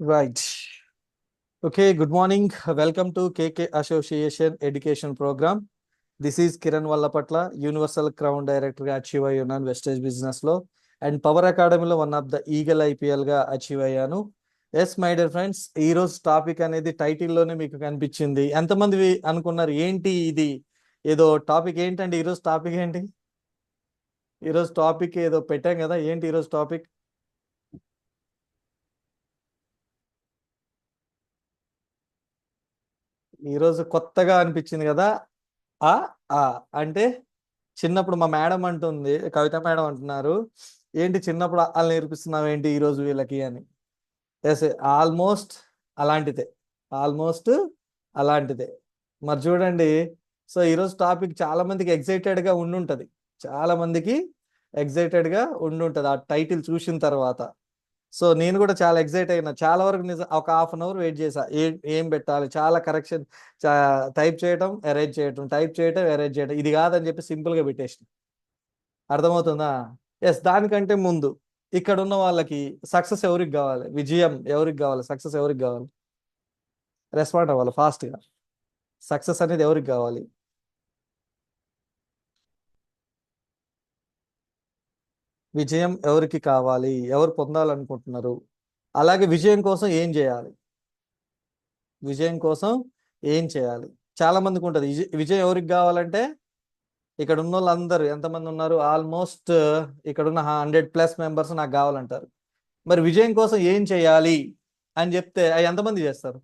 Right. Okay, good morning. Welcome to KK Association Education Program. This is Kiran Vallapatla, Universal Crown Director గా achieve అయ్యి ఉన్నాను wastage business లో and power అకాడమీలో one of the eagle IPL గా achieve అయ్యాను. Yes my dear friends, ఈ రోజు topic అనేది టైటిల్ లోనే మీకు కనిపించింది. ఎంతమంది అనుకున్నారు ఏంటి ఇది, ఏదో టాపిక్ ఏంటండి? ఈరోజు టాపిక్ ఏంటి? ఈరోజు టాపిక్ ఏదో పెట్టాం కదా, ఏంటి ఈరోజు టాపిక్? ఈరోజు కొత్తగా అనిపించింది కదా. ఆ ఆ అంటే చిన్నప్పుడు మా మేడం అంటుంది, కవిత మేడం అంటున్నారు, ఏంటి చిన్నప్పుడు వాళ్ళు నేర్పిస్తున్నావు ఏంటి ఈ రోజు వీళ్ళకి అని. ఎస్, ఆల్మోస్ట్ అలాంటిదే, ఆల్మోస్ట్ అలాంటిదే. మరి చూడండి, సో ఈరోజు టాపిక్ చాలా మందికి ఎక్సైటెడ్ గా ఉండుంటది, చాలా మందికి ఎక్సైటెడ్ గా ఉండుంటది ఆ టైటిల్ చూసిన తర్వాత. సో నేను కూడా చాలా ఎక్సైట్ అయినా, చాలా వరకు నిజం ఒక హాఫ్ అన్ అవర్ వెయిట్ చేసా, ఏం పెట్టాలి, చాలా కరెక్షన్, టైప్ చేయడం ఎరేజ్ చేయడం, టైప్ చేయడం ఎరేజ్ చేయడం, ఇది కాదని చెప్పి సింపుల్ గా పెట్టేసిన. అర్థమవుతుందా? ఎస్, దానికంటే ముందు ఇక్కడ ఉన్న వాళ్ళకి సక్సెస్ ఎవరికి కావాలి, విజయం ఎవరికి కావాలి, సక్సెస్ ఎవరికి కావాలి? రెస్పాండ్ అవ్వాలి ఫాస్ట్ గా. సక్సెస్ అనేది ఎవరికి కావాలి? విజయం ఎవరికి కావాలి, ఎవరు పొందాలనుకుంటున్నారు? అలాగే విజయం కోసం ఏం చేయాలి, విజయం కోసం ఏం చేయాలి? చాలా మందికి ఉంటది విజయం ఎవరికి కావాలంటే, ఇక్కడ ఉన్న వాళ్ళందరూ ఎంతమంది ఉన్నారు, ఆల్మోస్ట్ ఇక్కడ ఉన్న 100+ మెంబర్స్ నాకు కావాలంటారు. మరి విజయం కోసం ఏం చేయాలి అని చెప్తే అవి ఎంతమంది చేస్తారు?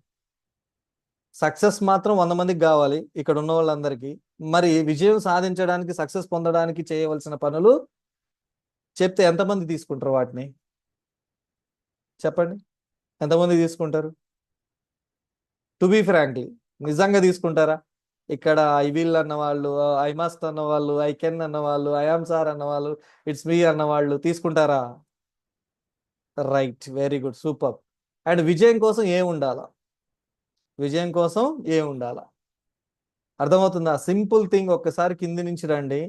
సక్సెస్ మాత్రం 100 మందికి కావాలి ఇక్కడ ఉన్న వాళ్ళందరికీ. మరి విజయం సాధించడానికి, సక్సెస్ పొందడానికి చేయవలసిన పనులు చెప్తే ఎంతమంది తీసుకుంటారు వాటిని? చెప్పండి, ఎంతమంది తీసుకుంటారు? టు బీ ఫ్రాంక్లీ, నిజంగా తీసుకుంటారా? ఇక్కడ ఐ విల్ అన్న వాళ్ళు, ఐ మస్ట్ అన్న వాళ్ళు, ఐ కెన్ అన్న వాళ్ళు, ఐ ఆమ్ సార్ అన్న వాళ్ళు, ఇట్స్ మీ అన్న వాళ్ళు తీసుకుంటారా? Right, very good, super. And విజయం కోసం ఏం ఉండాలా, విజయం కోసం ఏం ఉండాలా? అర్థమవుతుందా? సింపుల్ థింగ్, ఒక్కసారి కింది నుంచి రండి.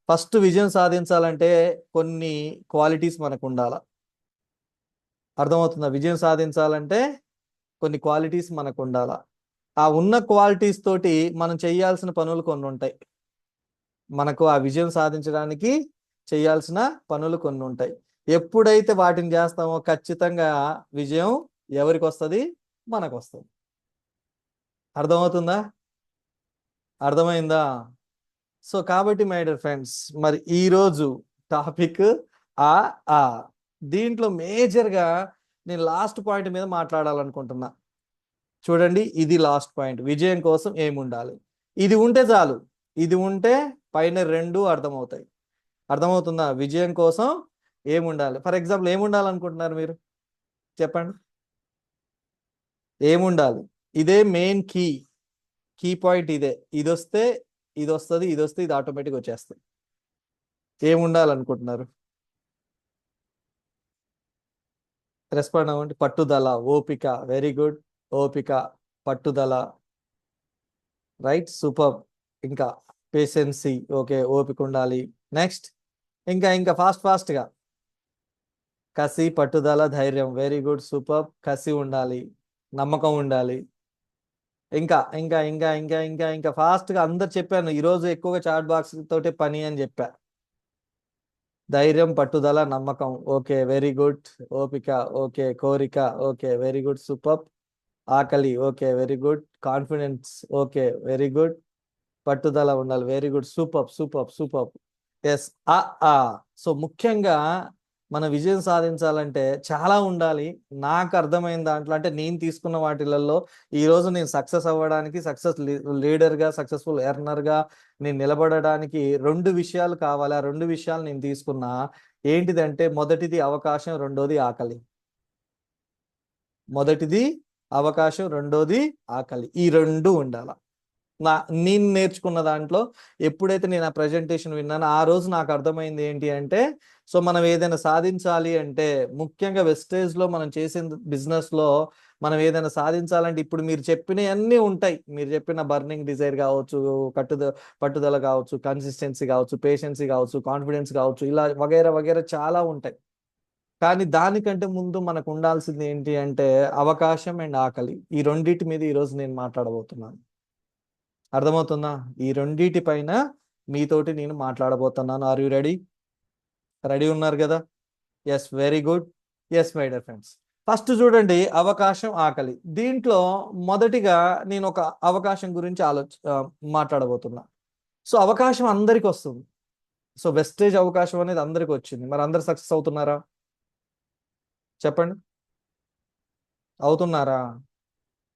ఫస్ట్ విజయం సాధించాలంటే కొన్ని క్వాలిటీస్ మనకు ఉండాలా. అర్థమవుతుందా? విజయం సాధించాలంటే కొన్ని క్వాలిటీస్ మనకు ఉండాలా. ఆ ఉన్న క్వాలిటీస్ తోటి మనం చేయాల్సిన పనులు కొన్ని ఉంటాయి. మనకు ఆ విజయం సాధించడానికి చేయాల్సిన పనులు కొన్ని ఉంటాయి. ఎప్పుడైతే వాటిని చేస్తామో ఖచ్చితంగా విజయం ఎవరికి వస్తుంది? మనకు వస్తుంది. అర్థమవుతుందా? అర్థమైందా? సో కాబట్టి మై డియర్ ఫ్రెండ్స్, మరి ఈరోజు టాపిక్ ఆ ఆ దీంట్లో మేజర్గా నేను లాస్ట్ పాయింట్ మీద మాట్లాడాలనుకుంటున్నా. చూడండి, ఇది లాస్ట్ పాయింట్, విజయం కోసం ఏముండాలి. ఇది ఉంటే చాలు, ఇది ఉంటే పైన రెండు అర్థమవుతాయి. అర్థమవుతుందా? విజయం కోసం ఏముండాలి. ఫర్ ఎగ్జాంపుల్ ఏముండాలనుకుంటున్నారు మీరు? చెప్పండి, ఏముండాలి? ఇదే మెయిన్ కీ, కీ పాయింట్ ఇదే. ఇది వస్తే ఇది వస్తుంది, ఇది వస్తే ఇది ఆటోమేటిక్ వచ్చేస్తుంది. ఏముండాలనుకుంటున్నారు? రెస్పాండ్ అవ్వండి. పట్టుదల, ఓపిక, వెరీ గుడ్. ఓపిక, పట్టుదల, రైట్, సూపర్. ఇంకా పేషెన్సీ, ఓకే, ఓపిక ఉండాలి. నెక్స్ట్, ఇంకా ఇంకా ఫాస్ట్గా కసి, పట్టుదల, ధైర్యం, వెరీ గుడ్, సూపర్. కసి ఉండాలి, నమ్మకం ఉండాలి. ఇంకా ఇంకా ఇంకా ఇంకా ఇంకా ఇంకా ఫాస్ట్గా అందరు చెప్పాను. ఈరోజు ఎక్కువగా చాట్ బాక్స్ తోటే పని అని చెప్పా. ధైర్యం, పట్టుదల, నమ్మకం, ఓకే, వెరీ గుడ్. ఓపిక, ఓకే. కోరిక, ఓకే, వెరీ గుడ్, సూపర్. ఆకలి, okay, very good. Confidence, okay, very good. పట్టుదల ఉండాలి, very good, super super super. Yes. ఆ సో ముఖ్యంగా మన విజయం సాధించాలంటే చాలా ఉండాలి. నాకు అర్థమైన దాంట్లో, అంటే నేను తీసుకున్న వాటిలలో ఈ రోజు నేను సక్సెస్ అవ్వడానికి, సక్సెస్ లీడర్గా, సక్సెస్ఫుల్ ఎర్నర్గా నేను నిలబడడానికి 2 విషయాలు కావాలి. ఆ 2 విషయాలు నేను తీసుకున్నా. ఏంటిదంటే, మొదటిది అవకాశం, రెండోది ఆకలి. మొదటిది అవకాశం, రెండోది ఆకలి. ఈ 2 ఉండాల. నేను నేర్చుకున్న దాంట్లో ఎప్పుడైతే నేను ఆ ప్రజెంటేషన్ విన్నానో ఆ రోజు నాకు అర్థమైంది ఏంటి అంటే, సో మనం ఏదైనా సాధించాలి అంటే, ముఖ్యంగా వెస్టేజ్ లో మనం చేసే బిజినెస్ లో మనం ఏదైనా సాధించాలంటే, ఇప్పుడు మీరు చెప్పినవన్నీ ఉంటాయి. మీరు చెప్పిన బర్నింగ్ డిజైర్ కావచ్చు, పట్టుదల కావచ్చు, కన్సిస్టెన్సీ కావచ్చు, పేషెన్సీ కావచ్చు, కాన్ఫిడెన్స్ కావచ్చు, ఇలా వగైరా వగైరా చాలా ఉంటాయి. కానీ దానికంటే ముందు మనకు ఉండాల్సింది ఏంటి అంటే అవకాశం అండ్ ఆకలి. ఈ రెండింటి మీద ఈరోజు నేను మాట్లాడబోతున్నాను. అర్థమవుతుందా? ఈ రెండింటి పైన మీతోటి నేను మాట్లాడబోతున్నాను. Are you ready? రెడీ ఉన్నారు కదా? Yes, very good. Yes my dear friends, first చూడండి, అవకాశం ఆకలి. దీంట్లో మొదటిగా నేను ఒక అవకాశం గురించి మాట్లాడబోతున్నా. సో అవకాశం అందరికి వస్తుంది. సో వెస్టేజ్ అవకాశం అనేది అందరికి వచ్చింది. మరి అందరు సక్సెస్ అవుతున్నారా? చెప్పండి, అవుతున్నారా?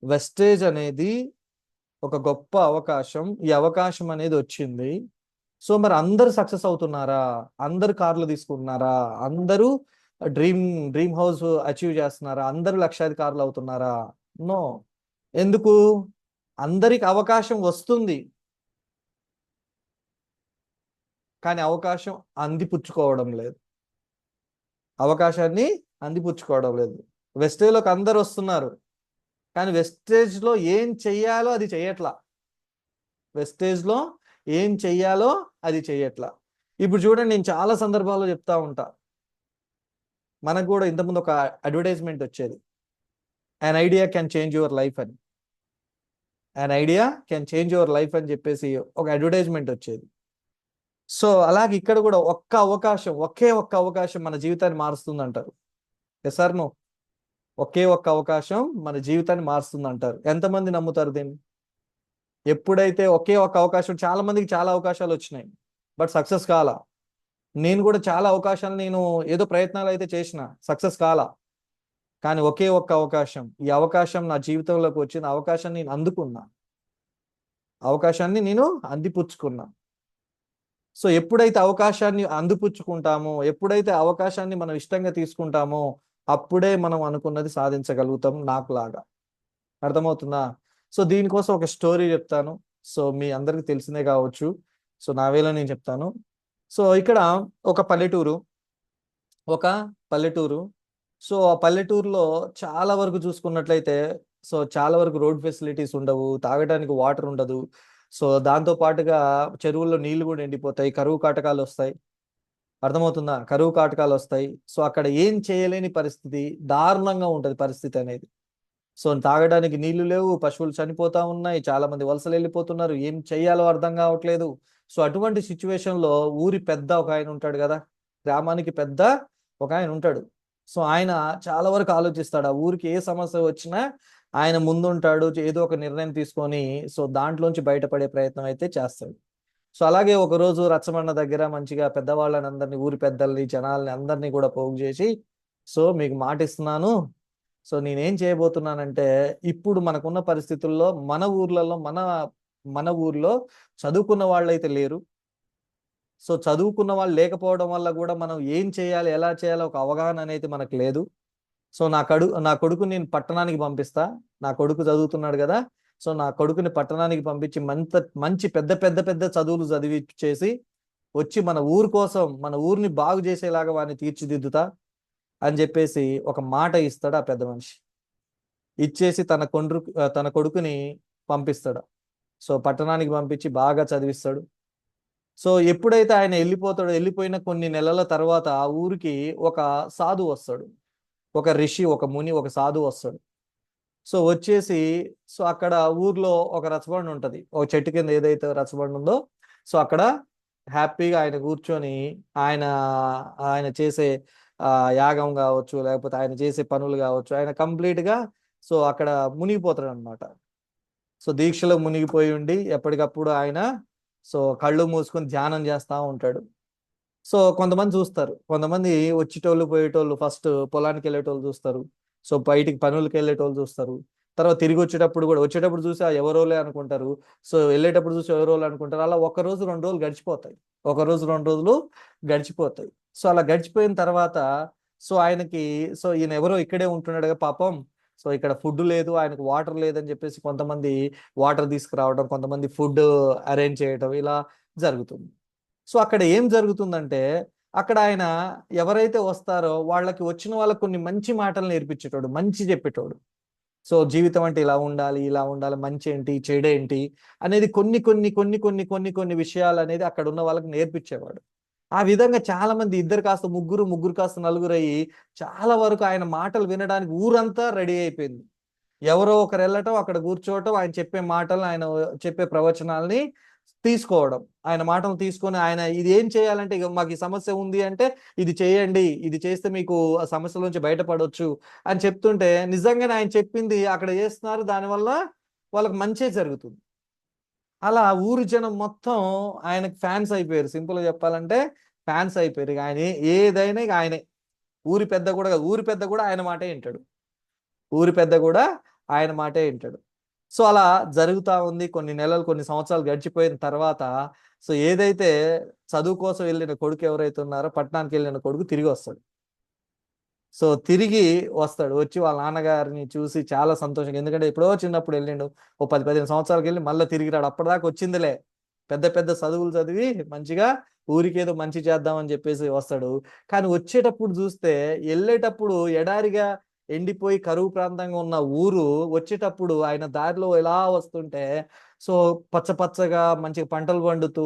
వెస్టేజ్ అనేది ఒక గొప్ప అవకాశం. ఈ అవకాశం అనేది వచ్చింది. సో మరి అందరు సక్సెస్ అవుతున్నారా? అందరు కార్లు తీసుకుంటున్నారా? అందరూ డ్రీమ్ డ్రీమ్ హౌస్ అచీవ్ చేస్తున్నారా? అందరూ లక్షాధికారులు అవుతున్నారా? నో. ఎందుకు? అందరికి అవకాశం వస్తుంది, కానీ అవకాశం అందిపుచ్చుకోవడం లేదు. అవకాశాన్ని అందిపుచ్చుకోవడం లేదు. వెస్టేజ్లోకి అందరు వస్తున్నారు, కానీ వెస్టేజ్లో ఏం చెయ్యాలో అది చెయ్యట్లా. వెస్టేజ్లో ఏం చెయ్యాలో అది చెయ్యట్లా. ఇప్పుడు చూడండి, నేను చాలా సందర్భాల్లో చెప్తా ఉంటా. మనకు కూడా ఇంతకుముందు ఒక అడ్వర్టైజ్మెంట్ వచ్చేది, an idea can change your life అని. An idea can change your life అని చెప్పేసి ఒక అడ్వర్టైజ్మెంట్ వచ్చేది. సో అలాగే ఇక్కడ కూడా ఒకే ఒక్క అవకాశం మన జీవితాన్ని మారుస్తుంది అంటారు. Yes or no? ఒకే ఒక్క అవకాశం మన జీవితాన్ని మారుస్తుంది అంటారు. ఎంతమంది నమ్ముతారు దీన్ని? ఎప్పుడైతే ఒకే ఒక్క అవకాశం, చాలా మందికి చాలా అవకాశాలు వచ్చినాయి, బట్ సక్సెస్ కాలా. నేను కూడా చాలా అవకాశాలు, నేను ఏదో ప్రయత్నాలు అయితే చేసిన, సక్సెస్ కాలా. కానీ ఒకే ఒక్క అవకాశం, ఈ అవకాశం నా జీవితంలోకి వచ్చిన అవకాశాన్ని నేను అందుకున్నా, అవకాశాన్ని నేను అందిపుచ్చుకున్నా. సో ఎప్పుడైతే అవకాశాన్ని అందిపుచ్చుకుంటామో, ఎప్పుడైతే అవకాశాన్ని మనం ఇష్టంగా తీసుకుంటామో, అప్పుడే మనం అనుకున్నది సాధించగలుగుతాం. నాకు లాగా. అర్థమవుతుందా? సో దీనికోసం ఒక స్టోరీ చెప్తాను. సో మీ అందరికి తెలిసిందే కావచ్చు. సో నా వేలో నేను చెప్తాను. సో ఇక్కడ ఒక ఒక పల్లెటూరు. సో ఆ పల్లెటూరులో చాలా వరకు చూసుకున్నట్లయితే, సో చాలా వరకు రోడ్ ఫెసిలిటీస్ ఉండవు, తాగడానికి వాటర్ ఉండదు. సో దాంతో పాటుగా చెరువుల్లో నీళ్లు కూడా ఎండిపోతాయి, కరువు కాటకాలు వస్తాయి. అర్థమవుతుందా? కరువు కాటకాలు వస్తాయి. సో అక్కడ ఏం చేయలేని పరిస్థితి, దారుణంగా ఉంటది పరిస్థితి అనేది. సో తాగడానికి నీళ్లు లేవు, పశువులు చనిపోతా ఉన్నాయి, చాలా మంది వలసలు వెళ్ళిపోతున్నారు, ఏం చెయ్యాలో అర్థం కావట్లేదు. సో అటువంటి సిచ్యువేషన్ లో ఊరి పెద్ద ఒక ఆయన ఉంటాడు కదా, గ్రామానికి పెద్ద ఒక ఆయన ఉంటాడు. సో ఆయన చాలా వరకు ఆలోచిస్తాడు. ఆ ఊరికి ఏ సమస్య వచ్చినా ఆయన ముందుంటాడు, ఏదో ఒక నిర్ణయం తీసుకొని సో దాంట్లోంచి బయటపడే ప్రయత్నం అయితే చేస్తాడు. సో అలాగే ఒక రోజు రచ్చబండ దగ్గర మంచిగా పెద్దవాళ్ళని అందరినీ, ఊరి పెద్దల్ని, జనాల్ని అందరినీ కూడా పోగు చేసి, సో మీకు మాట ఇస్తున్నాను, సో నేనేం చేయబోతున్నానంటే, ఇప్పుడు మనకున్న పరిస్థితుల్లో మన ఊర్లో చదువుకున్న వాళ్ళు అయితే లేరు. సో చదువుకున్న వాళ్ళు లేకపోవడం వల్ల కూడా మనం ఏం చేయాలి, ఎలా చేయాలో ఒక అవగాహన అనేది మనకు లేదు. సో నా కొడుకు నేను పట్టణానికి పంపిస్తా. నా కొడుకు చదువుతున్నాడు కదా, సో నా కొడుకుని పట్టణానికి పంపించి మంచి పెద్ద పెద్ద పెద్ద చదువులు చదివిచ్చేసి వచ్చి మన ఊరు కోసం, మన ఊరిని బాగు చేసేలాగా వాడిని తీర్చిదిద్దుతా అని చెప్పేసి ఒక మాట ఇస్తాడు ఆ పెద్ద మనిషి. ఇచ్చేసి తన కొడుకుని పంపిస్తాడు. సో పట్టణానికి పంపించి బాగా చదివిస్తాడు. సో ఎప్పుడైతే ఆయన వెళ్ళిపోతాడో, వెళ్ళిపోయిన కొన్ని నెలల తర్వాత ఆ ఊరికి ఒక సాధువు వస్తాడు. ఒక ఋషి, ఒక ముని, ఒక సాధువు వస్తాడు. సో వచ్చేసి, సో అక్కడ ఊర్లో ఒక రచ్చబండ ఉంటది, ఒక చెట్టు కింద ఏదైతే రచ్చబండ ఉందో, సో అక్కడ హ్యాపీగా ఆయన కూర్చొని ఆయన ఆయన చేసే యాగం కావచ్చు, లేకపోతే ఆయన చేసే పనులు కావచ్చు, ఆయన కంప్లీట్ గా సో అక్కడ మునిగిపోతాడు అనమాట. సో దీక్షలో మునిగిపోయి ఉండి ఎప్పటికప్పుడు ఆయన సో కళ్ళు మూసుకొని ధ్యానం చేస్తా ఉంటాడు. సో కొంతమంది చూస్తారు, కొంతమంది వచ్చేటోళ్ళు పోయేటోళ్ళు, ఫస్ట్ పొలానికి వెళ్ళేటోళ్ళు చూస్తారు, సో బయటికి పనులకు వెళ్ళేటోళ్ళు చూస్తారు, తర్వాత తిరిగి వచ్చేటప్పుడు చూసి ఎవరోలే అనుకుంటారు, సో వెళ్ళేటప్పుడు చూసి ఎవరోలే అనుకుంటారు. అలా ఒక రోజు 2 రోజులు గడిచిపోతాయి, ఒక రోజు 2 రోజులు గడిచిపోతాయి. సో అలా గడిచిపోయిన తర్వాత సో ఆయనకి, సో ఈయన ఎవరో ఇక్కడే ఉంటున్నాడు కదా పాపం, సో ఇక్కడ ఫుడ్ లేదు, ఆయనకు వాటర్ లేదని చెప్పేసి కొంతమంది వాటర్ తీసుకురావడం, కొంతమంది ఫుడ్ అరేంజ్ చేయడం, ఇలా జరుగుతుంది. సో అక్కడ ఏం జరుగుతుందంటే, అక్కడ ఆయన ఎవరైతే వస్తారో వాళ్ళకి, వచ్చిన వాళ్ళకి కొన్ని మంచి మాటలు నేర్పించేటోడు, మంచి చెప్పేటోడు. సో జీవితం అంటే ఇలా ఉండాలి, ఇలా ఉండాలి, మంచి ఏంటి, చెడేంటి అనేది కొన్ని కొన్ని విషయాలు అనేది అక్కడ ఉన్న వాళ్ళకి నేర్పించేవాడు. ఆ విధంగా చాలా మంది ఇద్దరు కాస్త ముగ్గురు, ముగ్గురు కాస్త నలుగురు అయ్యి చాలా వరకు ఆయన మాటలు వినడానికి ఊరంతా రెడీ అయిపోయింది. ఎవరో ఒకరు వెళ్ళటం, అక్కడ కూర్చోవటం, ఆయన చెప్పే మాటలు, ఆయన చెప్పే ప్రవచనాల్ని తీసుకోవడం. ఆయన మాటలు తీసుకొని ఆయన ఇది ఏం చేయాలంటే, ఇక మాకు ఈ సమస్య ఉంది అంటే ఇది చేయండి, ఇది చేస్తే మీకు ఆ సమస్య నుంచి బయటపడవచ్చు అని చెప్తుంటే నిజంగానే ఆయన చెప్పింది అక్కడ చేస్తున్నారు. దానివల్ల వాళ్ళకి మంచే జరుగుతుంది. అలా ఊరి జనం మొత్తం ఆయనకు ఫ్యాన్స్ అయిపోయారు. సింపుల్ గా చెప్పాలంటే ఫ్యాన్స్ అయిపోయారు. ఇక ఆయన ఏదైనా ఇక ఆయనే. ఊరి పెద్ద కూడా కాదు, ఊరి పెద్ద కూడా ఆయన మాటే వింటాడు. ఊరి పెద్ద కూడా ఆయన మాటే వింటాడు. సో అలా జరుగుతా ఉంది. కొన్ని నెలలు, కొన్ని సంవత్సరాలు గడిచిపోయిన తర్వాత సో ఏదైతే చదువు కోసం వెళ్ళిన కొడుకు ఎవరైతే ఉన్నారో, పట్టణానికి వెళ్ళిన కొడుకు తిరిగి వస్తాడు. సో తిరిగి వస్తాడు. వచ్చి వాళ్ళ నాన్నగారిని చూసి చాలా సంతోషంగా, ఎందుకంటే ఎప్పుడో చిన్నప్పుడు వెళ్ళిండు, ఓ 10-15 సంవత్సరాలకి వెళ్ళి మళ్ళీ తిరిగి రాడు. అప్పటిదాకా వచ్చిందిలే, పెద్ద పెద్ద చదువులు చదివి మంచిగా ఊరికేదో మంచి చేద్దామని చెప్పేసి వస్తాడు. కానీ వచ్చేటప్పుడు చూస్తే, వెళ్ళేటప్పుడు ఎడారిగా ఎండిపోయి కరువు ప్రాంతంగా ఉన్న ఊరు, వచ్చేటప్పుడు ఆయన దారిలో ఎలా వస్తుంటే సో పచ్చ పచ్చగా మంచిగా పంటలు పండుతూ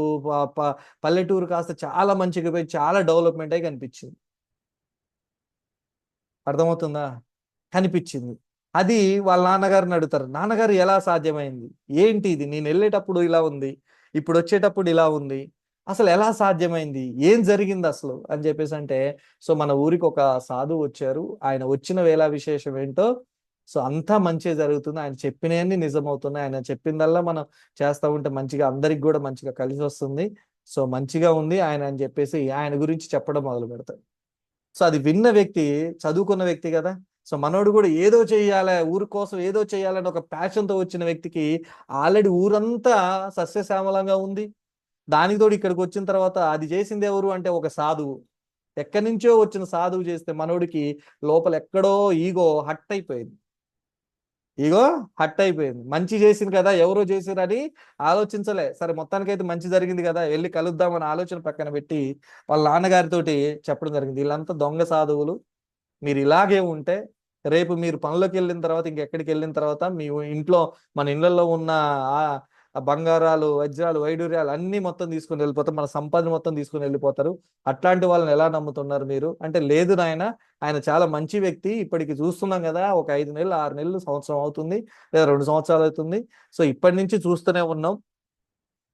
పల్లెటూరు కాస్త చాలా మంచిగా పోయి చాలా డెవలప్మెంట్ అయి కనిపించింది. అర్థమవుతుందా? కనిపించింది. అది వాళ్ళ నాన్నగారిని అడుగుతారు, నాన్నగారు ఎలా సాధ్యమైంది, ఏంటి ఇది, నేను వెళ్ళేటప్పుడు ఇలా ఉంది, ఇప్పుడు వచ్చేటప్పుడు ఇలా ఉంది, అసలు ఎలా సాధ్యమైంది, ఏం జరిగింది అసలు అని చెప్పేసి అంటే, సో మన ఊరికి ఒక సాధువు వచ్చారు, ఆయన వచ్చిన వేళ విశేషం ఏంటో, సో అంతా మంచిగా జరుగుతుంది, ఆయన చెప్పినవన్నీ నిజమవుతున్నాయి, ఆయన చెప్పిందల్లా మనం చేస్తా ఉంటే మంచిగా అందరికి కూడా మంచిగా కలిసి వస్తుంది, సో మంచిగా ఉంది ఆయన అని చెప్పేసి ఆయన గురించి చెప్పడం మొదలు పెడతాడు. సో అది విన్న వ్యక్తి చదువుకున్న వ్యక్తి కదా. సో మనోడు కూడా ఏదో చెయ్యాలి, ఊరి కోసం ఏదో చెయ్యాలని ఒక ప్యాషన్తో వచ్చిన వ్యక్తికి ఆల్రెడీ ఊరంతా సస్యశ్యామలంగా ఉంది. దానికి తోడు ఇక్కడికి వచ్చిన తర్వాత అది చేసింది ఎవరు అంటే ఒక సాధువు. ఎక్కడి నుంచో వచ్చిన సాధువు చేస్తే మనోడికి లోపల ఎక్కడో ఈగో హట్ అయిపోయింది. ఈగో హట్ అయిపోయింది. మంచి చేసింది కదా, ఎవరో చేసిరని ఆలోచించలే. సరే మొత్తానికైతే మంచి జరిగింది కదా, వెళ్ళి కలుద్దామని ఆలోచన పక్కన పెట్టి వాళ్ళ నాన్నగారితోటి చెప్పడం జరిగింది, వీళ్ళంతా దొంగ సాధువులు, మీరు ఇలాగే ఉంటే రేపు మీరు పనులకు వెళ్ళిన తర్వాత, ఇంకెక్కడికి వెళ్ళిన తర్వాత మీ ఇంట్లో, మన ఇళ్లలో ఉన్న ఆ బంగారాలు, వజ్రాలు, వైడూర్యాలు అన్ని మొత్తం తీసుకుని వెళ్ళిపోతారు, మన సంపద మొత్తం తీసుకుని వెళ్ళిపోతారు, అట్లాంటి వాళ్ళని ఎలా నమ్ముతున్నారు మీరు అంటే, లేదు నాయన, ఆయన చాలా మంచి వ్యక్తి, ఇప్పటికి చూస్తున్నాం కదా, ఒక 5 నెలలు, 6 నెలలు, సంవత్సరం అవుతుంది, లేదా 2 సంవత్సరాలు అవుతుంది, సో ఇప్పటి నుంచి చూస్తూనే ఉన్నాం,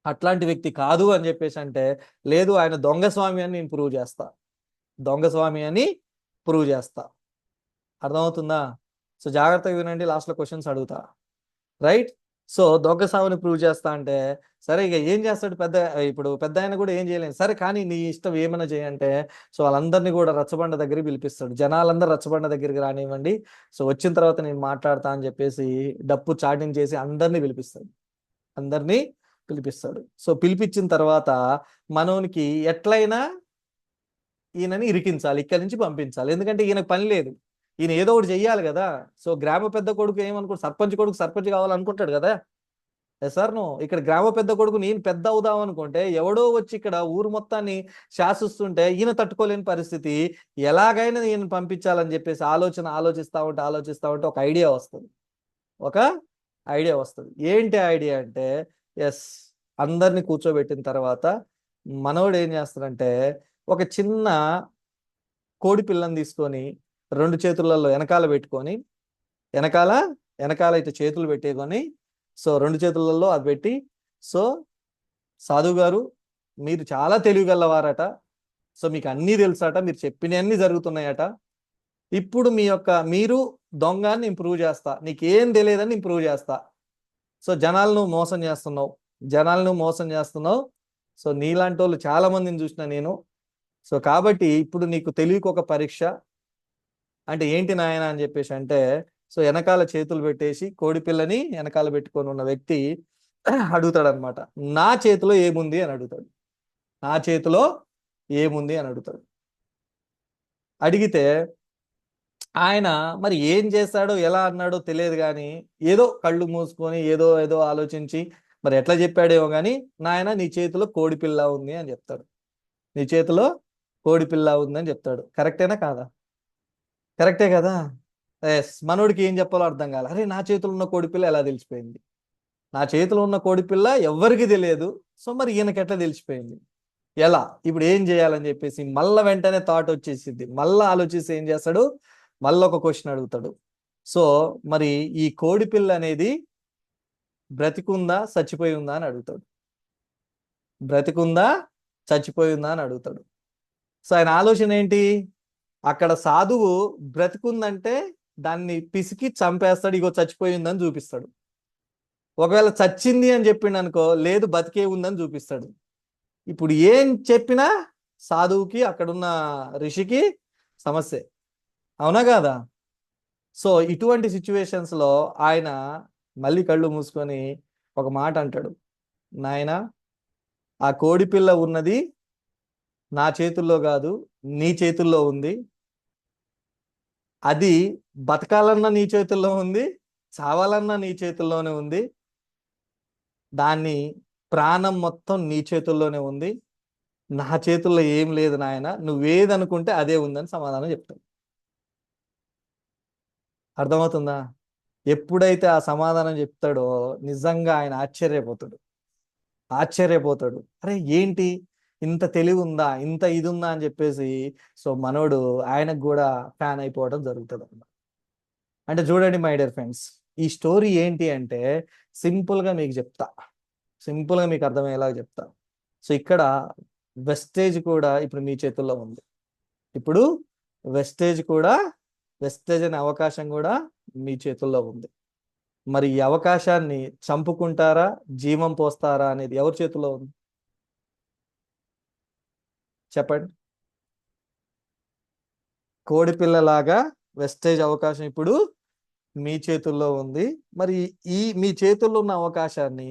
అట్లాంటి వ్యక్తి కాదు అని చెప్పేసి అంటే, లేదు ఆయన దొంగ స్వామి అని నేను ప్రూవ్ చేస్తా, దొంగ స్వామి అని ప్రూవ్ చేస్తా. అర్థమవుతుందా? సో జాగ్రత్తగా వినండి, లాస్ట్లో క్వశ్చన్స్ అడుగుతా, రైట్? సో దొంగ సావుని ప్రూవ్ చేస్తా అంటే, సరే ఇక ఏం చేస్తాడు పెద్ద, ఇప్పుడు పెద్ద ఆయన కూడా ఏం చేయలేదు, సరే కానీ నీ ఇష్టం ఏమైనా చేయంటే, సో వాళ్ళందరినీ కూడా రచ్చబండ దగ్గరికి పిలిపిస్తాడు, జనాలందరూ రచ్చబండ దగ్గరికి రానివ్వండి, సో వచ్చిన తర్వాత నేను మాట్లాడతా అని చెప్పేసి డప్పు చాటింగ్ చేసి అందరినీ పిలిపిస్తాడు, అందరినీ పిలిపిస్తాడు. సో పిలిపించిన తర్వాత మనోనికి ఎట్లయినా ఈయనని ఇరికించాలి, ఇక్కడి నుంచి పంపించాలి, ఎందుకంటే ఈయనకు పని లేదు, ఈయన ఏదో ఒకటి చెయ్యాలి కదా. సో గ్రామ పెద్ద కొడుకు ఏమనుకుంటు, సర్పంచ్ కొడుకు సర్పంచ్ కావాలనుకుంటాడు కదా. సార్ నువ్వు ఇక్కడ గ్రామ పెద్ద కొడుకు నేను పెద్ద అవుదాం అనుకుంటే, ఎవడో వచ్చి ఇక్కడ ఊరు మొత్తాన్ని శాసిస్తుంటే ఈయన తట్టుకోలేని పరిస్థితి, ఎలాగైనా ఈయన పంపించాలని చెప్పేసి ఆలోచిస్తా ఉంటే ఒక ఐడియా వస్తుంది, ఒక ఐడియా వస్తుంది. ఏంటి ఐడియా అంటే, ఎస్, అందరిని కూర్చోబెట్టిన తర్వాత మనోడు ఏం చేస్తాడంటే, ఒక చిన్న కోడి పిల్లని తీసుకొని 2 చేతులలో వెనకాల పెట్టుకొని, వెనకాల వెనకాల అయితే చేతులు పెట్టేకొని, సో 2 చేతులలో అది పెట్టి, సో సాధువు గారు మీరు చాలా తెలివిగలవారట, సో మీకు అన్నీ తెలుసట, మీరు చెప్పినవన్నీ జరుగుతున్నాయట, ఇప్పుడు మీరు దొంగని నేను ప్రూవ్ చేస్తా, నీకేం తెలియదని నేను ప్రూవ్ చేస్తా, సో జనాలను మోసం చేస్తున్నావు, సో నీలాంటి వాళ్ళు చాలా మందిని చూసిన నేను, సో కాబట్టి ఇప్పుడు నీకు తెలివికి ఒక పరీక్ష అంటే ఏంటి నాయన అని చెప్పేసి అంటే, సో వెనకాల చేతులు పెట్టేసి కోడి పిల్లని వెనకాల పెట్టుకొని ఉన్న వ్యక్తి అడుగుతాడు అనమాట, నా చేతిలో ఏముంది అని అడుగుతాడు, నా చేతిలో ఏముంది అని అడుగుతాడు. అడిగితే ఆయన మరి ఏం చేస్తాడో ఎలా అన్నాడో తెలియదు కానీ, ఏదో కళ్ళు మూసుకొని ఏదో ఏదో ఆలోచించి మరి ఎట్లా చెప్పాడేమో కానీ, నాయన నీ చేతిలో కోడి పిల్ల ఉంది అని చెప్తాడు, నీ చేతిలో కోడి పిల్ల ఉంది అని చెప్తాడు. కరెక్టేనా కాదా? కరెక్టే కదా. ఎస్, మనోడికి ఏం చెప్పాలో అర్థం కాదు, అరే నా చేతిలో ఉన్న కోడిపిల్ల ఎలా తెలిసిపోయింది, నా చేతిలో ఉన్న కోడిపిల్ల ఎవ్వరికి తెలియదు, సో మరి ఈయనకి ఎట్లా తెలిసిపోయింది, ఎలా ఇప్పుడు ఏం చేయాలని చెప్పేసి మళ్ళా వెంటనే థాట్ వచ్చేసింది, మళ్ళా ఆలోచిస్తే ఏం చేస్తాడు, మళ్ళీ ఒక క్వశ్చన్ అడుగుతాడు. సో మరి ఈ కోడి పిల్ల అనేది బ్రతికుందా చచ్చిపోయి ఉందా అని అడుగుతాడు. బ్రతికుందా చచ్చిపోయి ఉందా అని అడుగుతాడు. సో ఆయన ఆలోచన ఏంటి, అక్కడ సాధువు బ్రతికుందంటే దాన్ని పిసికి చంపేస్తాడు, ఇగో చచ్చిపోయిందని చూపిస్తాడు. ఒకవేళ చచ్చింది అని చెప్పిండు అనుకో, లేదు బతికే ఉందని చూపిస్తాడు. ఇప్పుడు ఏం చెప్పినా సాధువుకి అక్కడున్న ఋషికి సమస్య, అవునా కాదా? సో ఇటువంటి సిచ్యువేషన్స్ లో ఆయన మళ్ళీ కళ్ళు మూసుకొని ఒక మాట అంటాడు, నాయనా ఆ కోడి పిల్ల ఉన్నది నా చేతుల్లో కాదు, నీ చేతుల్లో ఉంది. అది బతకాలన్నా నీ చేతుల్లో ఉంది, చావాలన్నా నీ చేతుల్లోనే ఉంది. దాన్ని ప్రాణం మొత్తం నీ చేతుల్లోనే ఉంది. నా చేతుల్లో ఏం లేదు నాయన, నువ్వేదనుకుంటే అదే ఉందని సమాధానం చెప్తాడు. అర్థమవుతుందా? ఎప్పుడైతే ఆ సమాధానం చెప్తాడో నిజంగా ఆయన ఆశ్చర్యపోతాడు. అరే ఏంటి, ఇంత తెలివి ఉందా, ఇంత ఇది ఉందా అని చెప్పేసి. సో మనోడు ఆయనకు కూడా ఫ్యాన్ అయిపోవడం జరుగుతుంది అన్నమాట. అంటే చూడండి మై డియర్ ఫ్రెండ్స్, ఈ స్టోరీ ఏంటి అంటే సింపుల్గా మీకు చెప్తా, సింపుల్గా మీకు అర్థమయ్యేలాగా చెప్తా. సో ఇక్కడ వెస్టేజ్ కూడా ఇప్పుడు మీ చేతుల్లో ఉంది. ఇప్పుడు వెస్టేజ్ కూడా, వెస్టేజ్ అనే అవకాశం కూడా మీ చేతుల్లో ఉంది. మరి ఈ అవకాశాన్ని చంపుకుంటారా, జీవం పోస్తారా అనేది ఎవరి చేతుల్లో ఉంది చెప్పండి. కోడి పిల్లలాగా వెస్టేజ్ అవకాశం ఇప్పుడు మీ చేతుల్లో ఉంది. మరి ఈ మీ చేతుల్లో ఉన్న అవకాశాన్ని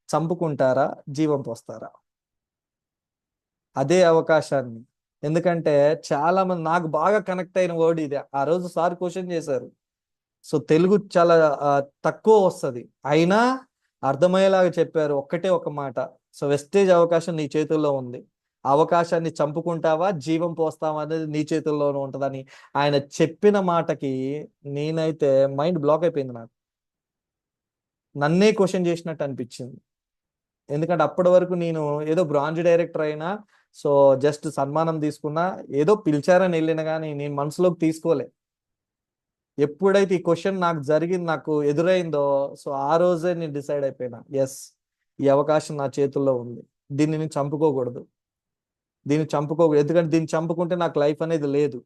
చంపుకుంటారా, జీవం పోస్తారా? అదే అవకాశాన్ని. ఎందుకంటే చాలా మంది, నాకు బాగా కనెక్ట్ అయిన వర్డ్ ఇది. ఆ రోజు సార్ క్వశ్చన్ చేశారు. సో తెలుగు చాలా తక్కువ వస్తుంది, అయినా అర్థమయ్యేలాగా చెప్పారు. ఒక్కటే ఒక మాట, సో వెస్టేజ్ అవకాశం నీ చేతుల్లో ఉంది, అవకాశాన్ని చంపుకుంటావా, జీవం పోస్తావా అనేది నీ చేతుల్లోనే ఉంటుందని ఆయన చెప్పిన మాటకి నేనైతే మైండ్ బ్లాక్ అయిపోయింది. నాకు నన్నే క్వశ్చన్ చేసినట్టు అనిపించింది. ఎందుకంటే అప్పటి వరకు నేను ఏదో బ్రాంజ్ డైరెక్టర్ అయినా, సో జస్ట్ సన్మానం తీసుకున్నా, ఏదో పిలిచారని వెళ్ళిన కానీ నేను మనసులోకి తీసుకోలే. ఎప్పుడైతే ఈ క్వశ్చన్ నాకు జరిగింది, నాకు ఎదురైందో, సో ఆ రోజే నేను డిసైడ్ అయిపోయినా, ఎస్ ఈ అవకాశం నా చేతుల్లో ఉంది, దీన్ని నేను చంపుకోకూడదు, ఎందుకంటే దీన్ని చంపుకుంటే నాకు లైఫ్ అనేది లేదు.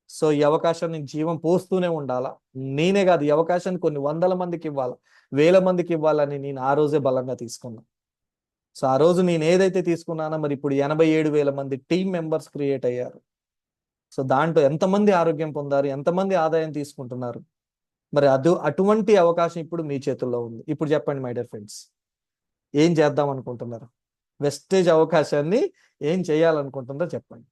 సో ఈ అవకాశం నేను జీవం పోస్తూనే ఉండాలా. నేనే కాదు, ఈ అవకాశాన్ని కొన్ని వందల మందికి ఇవ్వాలా, వేల మందికి ఇవ్వాలని నేను ఆ రోజే బలంగా తీసుకున్నా. సో ఆ రోజు నేను ఏదైతే తీసుకున్నానో, మరి ఇప్పుడు 87,000 మంది టీమ్ మెంబర్స్ క్రియేట్ అయ్యారు. సో దాంట్లో ఎంతమంది ఆరోగ్యం పొందారు, ఎంతమంది ఆదాయం తీసుకుంటున్నారు. మరి అటువంటి అవకాశం ఇప్పుడు మీ చేతుల్లో ఉంది. ఇప్పుడు చెప్పండి మై డియర్ ఫ్రెండ్స్, ఏం చేద్దాం అనుకుంటున్నారు? వెస్టేజ్ అవకాశాన్ని ఏం చేయాలనుకుంటున్నారో చెప్పండి.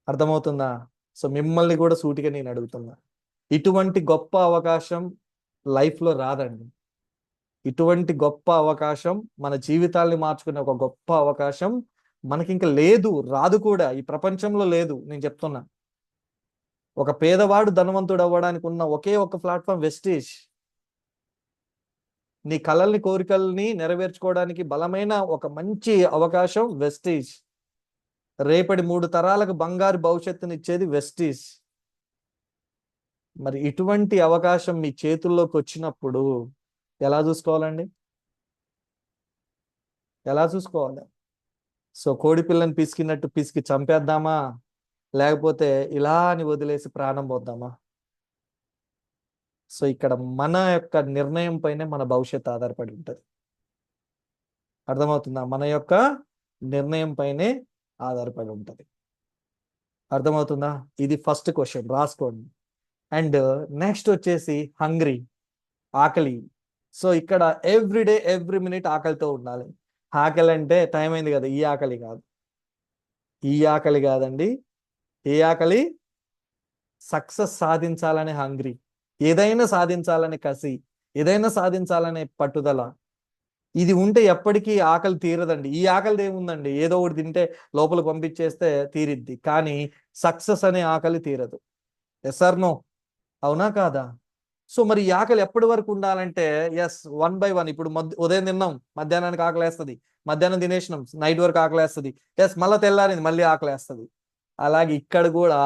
అర్థమవుతుందా? సో మిమ్మల్ని కూడా సూటిగా నేను అడుగుతున్నా, ఇటువంటి గొప్ప అవకాశం లైఫ్లో రాదండి. ఇటువంటి గొప్ప అవకాశం, మన జీవితాల్ని మార్చుకునే ఒక గొప్ప అవకాశం మనకి ఇంకా లేదు, రాదు కూడా, ఈ ప్రపంచంలో లేదు. నేను చెప్తున్నా, ఒక పేదవాడు ధనవంతుడు అవ్వడానికి ఉన్న ఒకే ఒక ప్లాట్ఫామ్ వెస్టేజ్. నీ కలల్ని, కోరికల్ని నెరవేర్చుకోవడానికి బలమైన ఒక మంచి అవకాశం వెస్టేజ్. రేపటి 3 తరాలకు బంగారు భవిష్యత్తుని ఇచ్చేది వెస్టేజ్. మరి ఇటువంటి అవకాశం మీ చేతుల్లోకి వచ్చినప్పుడు ఎలా చూసుకోవాలండి? ఎలా చూసుకోవాలి? సో కోడి పిల్లని పిసికినట్టు పిసికి చంపేద్దామా, లేకపోతే ఇలా అని వదిలేసి ప్రాణం పోద్దామా? సో ఇక్కడ మన యొక్క నిర్ణయం పైనే మన భవిష్యత్తు ఆధారపడి ఉంటుంది. అర్థమవుతుందా? మన యొక్క నిర్ణయం పైనే ఆధారపడి ఉంటుంది. అర్థమవుతుందా? ఇది ఫస్ట్ క్వశ్చన్, రాసుకోండి. అండ్ నెక్స్ట్ వచ్చేసి హంగ్రీ, ఆకలి. సో ఇక్కడ ఎవ్రీడే ఎవ్రీ మినిట్ ఆకలితో ఉండాలి. ఆకలి అంటే టైం అయింది కదా, ఈ ఆకలి కాదు, ఈ ఆకలి కాదండి. ఏ ఆకలి? సక్సెస్ సాధించాలనే హంగ్రీ, ఏదైనా సాధించాలనే కసి, ఏదైనా సాధించాలనే పట్టుదల. ఇది ఉంటే ఎప్పటికీ ఆకలి తీరదండి. ఈ ఆకలి ఏముందండి, ఏదో ఒకటి తింటే లోపల పంపించేస్తే తీరిద్ది, కానీ సక్సెస్ అనే ఆకలి తీరదు. Yes or no? అవునా కాదా? సో మరి ఈ ఆకలి ఎప్పటి వరకు ఉండాలంటే, ఎస్ 1 by 1. ఇప్పుడు ఉదయం తిన్నాం, మధ్యాహ్నానికి ఆకలి వేస్తుంది, మధ్యాహ్నం తినేసినాం, నైట్ వరకు ఆకలేస్తుంది, ఎస్ మళ్ళీ తెల్లారింది మళ్ళీ ఆకలేస్తుంది. అలాగే ఇక్కడ కూడా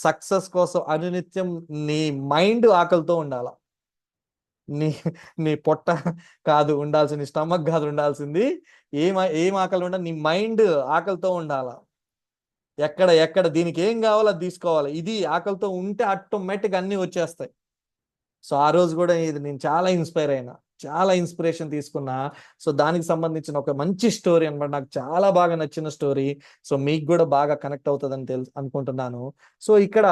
సక్సెస్ కోసం అనునిత్యం నీ మైండ్ ఆకలితో ఉండాల. నీ నీ పొట్ట కాదు ఉండాల్సింది, స్టమక్ కాదు ఉండాల్సింది. ఏం ఆకలి ఉండాలి, నీ మైండ్ ఆకలితో ఉండాల. ఎక్కడ ఎక్కడ దీనికి ఏం కావాలో అది తీసుకోవాలి. ఇది ఆకలితో ఉంటే ఆటోమేటిక్ అన్ని వచ్చేస్తాయి. సో ఆ రోజు కూడా ఇది నేను చాలా ఇన్స్పైర్ అయినా, చాలా ఇన్స్పిరేషన్ తీసుకున్నా. సో దానికి సంబంధించిన ఒక మంచి స్టోరీ అనమాట, నాకు చాలా బాగా నచ్చిన స్టోరీ. సో మీకు కూడా బాగా కనెక్ట్ అవుతుందని అనుకుంటున్నాను. సో ఇక్కడ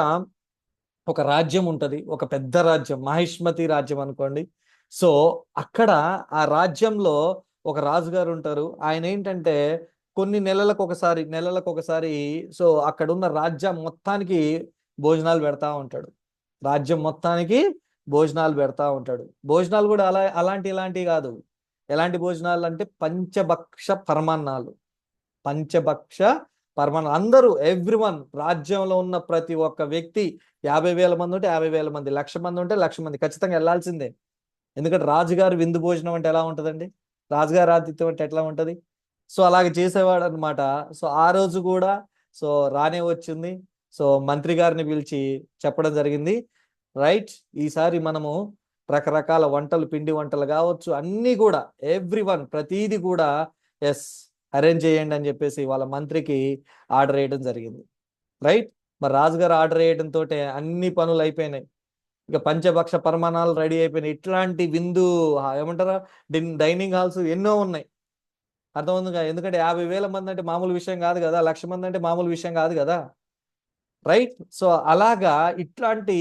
ఒక రాజ్యం ఉంటది, ఒక పెద్ద రాజ్యం, మహిష్మతి రాజ్యం అనుకోండి. సో అక్కడ ఆ రాజ్యంలో ఒక రాజుగారు ఉంటారు. ఆయన ఏంటంటే కొన్ని నెలలకు ఒకసారి సో అక్కడ ఉన్న రాజ్యం మొత్తానికి భోజనాలు పెడతా ఉంటాడు. రాజ్యం మొత్తానికి భోజనాలు పెడతా ఉంటాడు. భోజనాలు కూడా ఇలాంటివి కాదు. ఎలాంటి భోజనాలు అంటే పంచభక్ష పరమాన్నాలు. పంచభక్ష పరమాన్నాలు అందరూ, ఎవ్రీవన్, రాజ్యంలో ఉన్న ప్రతి ఒక్క వ్యక్తి, 50,000 మంది ఉంటే 50,000 మంది, 1,00,000 మంది ఉంటే 1,00,000 మంది ఖచ్చితంగా వెళ్లాల్సిందే. ఎందుకంటే రాజుగారు విందు భోజనం అంటే ఎలా ఉంటదండి, రాజుగారి ఆతిథ్యం అంటే ఎట్లా ఉంటది. సో అలాగే చేసేవాడు అనమాట. సో ఆ రోజు కూడా సో రానే వచ్చింది. సో మంత్రి గారిని పిలిచి చెప్పడం జరిగింది, రైట్, ఈసారి మనము రకరకాల వంటలు, పిండి వంటలు కావచ్చు, అన్ని కూడా ఎవ్రీవన్ ప్రతీది కూడా ఎస్ అరేంజ్ చేయండి అని చెప్పేసి వాళ్ళ మంత్రికి ఆర్డర్ వేయడం జరిగింది. రైట్, మరి రాజుగారు ఆర్డర్ వేయడంతో అన్ని పనులు అయిపోయినాయి. ఇక పంచభక్ష పరమాణాలు రెడీ అయిపోయినాయి. ఇట్లాంటి విందు ఏమంటారా డైనింగ్ హాల్స్ ఎన్నో ఉన్నాయి. అర్థమవుతుందిగా, ఎందుకంటే 50,000 మంది అంటే మామూలు విషయం కాదు కదా, 1,00,000 మంది అంటే మామూలు విషయం కాదు కదా. రైట్, సో అలాగా ఇట్లాంటి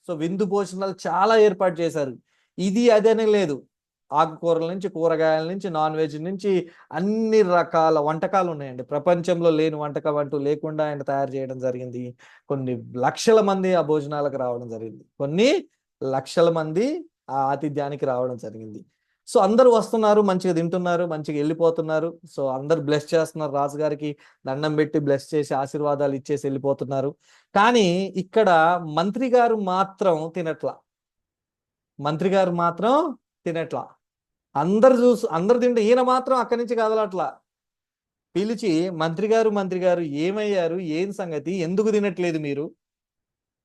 సో విందు భోజనాలు చాలా ఏర్పాటు చేశారు. ఇది అదని లేదు, ఆకుకూరల నుంచి, కూరగాయల నుంచి, నాన్ వెజ్ నుంచి అన్ని రకాల వంటకాలు ఉన్నాయండి. ప్రపంచంలో లేని వంటకం అంటూ లేకుండా ఆయన తయారు చేయడం జరిగింది. కొన్ని లక్షల మంది ఆ భోజనాలకు రావడం జరిగింది. కొన్ని లక్షల మంది ఆ ఆతిథ్యానికి రావడం జరిగింది. సో అందరూ వస్తున్నారు, మంచిగా తింటున్నారు, మంచిగా వెళ్ళిపోతున్నారు. సో అందరు బ్లెస్ చేస్తున్నారు, రాజుగారికి దండం పెట్టి బ్లెస్ చేసి ఆశీర్వాదాలు ఇచ్చేసి వెళ్ళిపోతున్నారు. కానీ ఇక్కడ మంత్రి గారు మాత్రం తినట్లా. మంత్రి గారు మాత్రం తినట్లా. అందరు తింటే ఈయన మాత్రం అక్కడి నుంచి కదలట్లా. పిలిచి, మంత్రి గారు ఏమయ్యారు, ఏం సంగతి, ఎందుకు తినట్లేదు మీరు,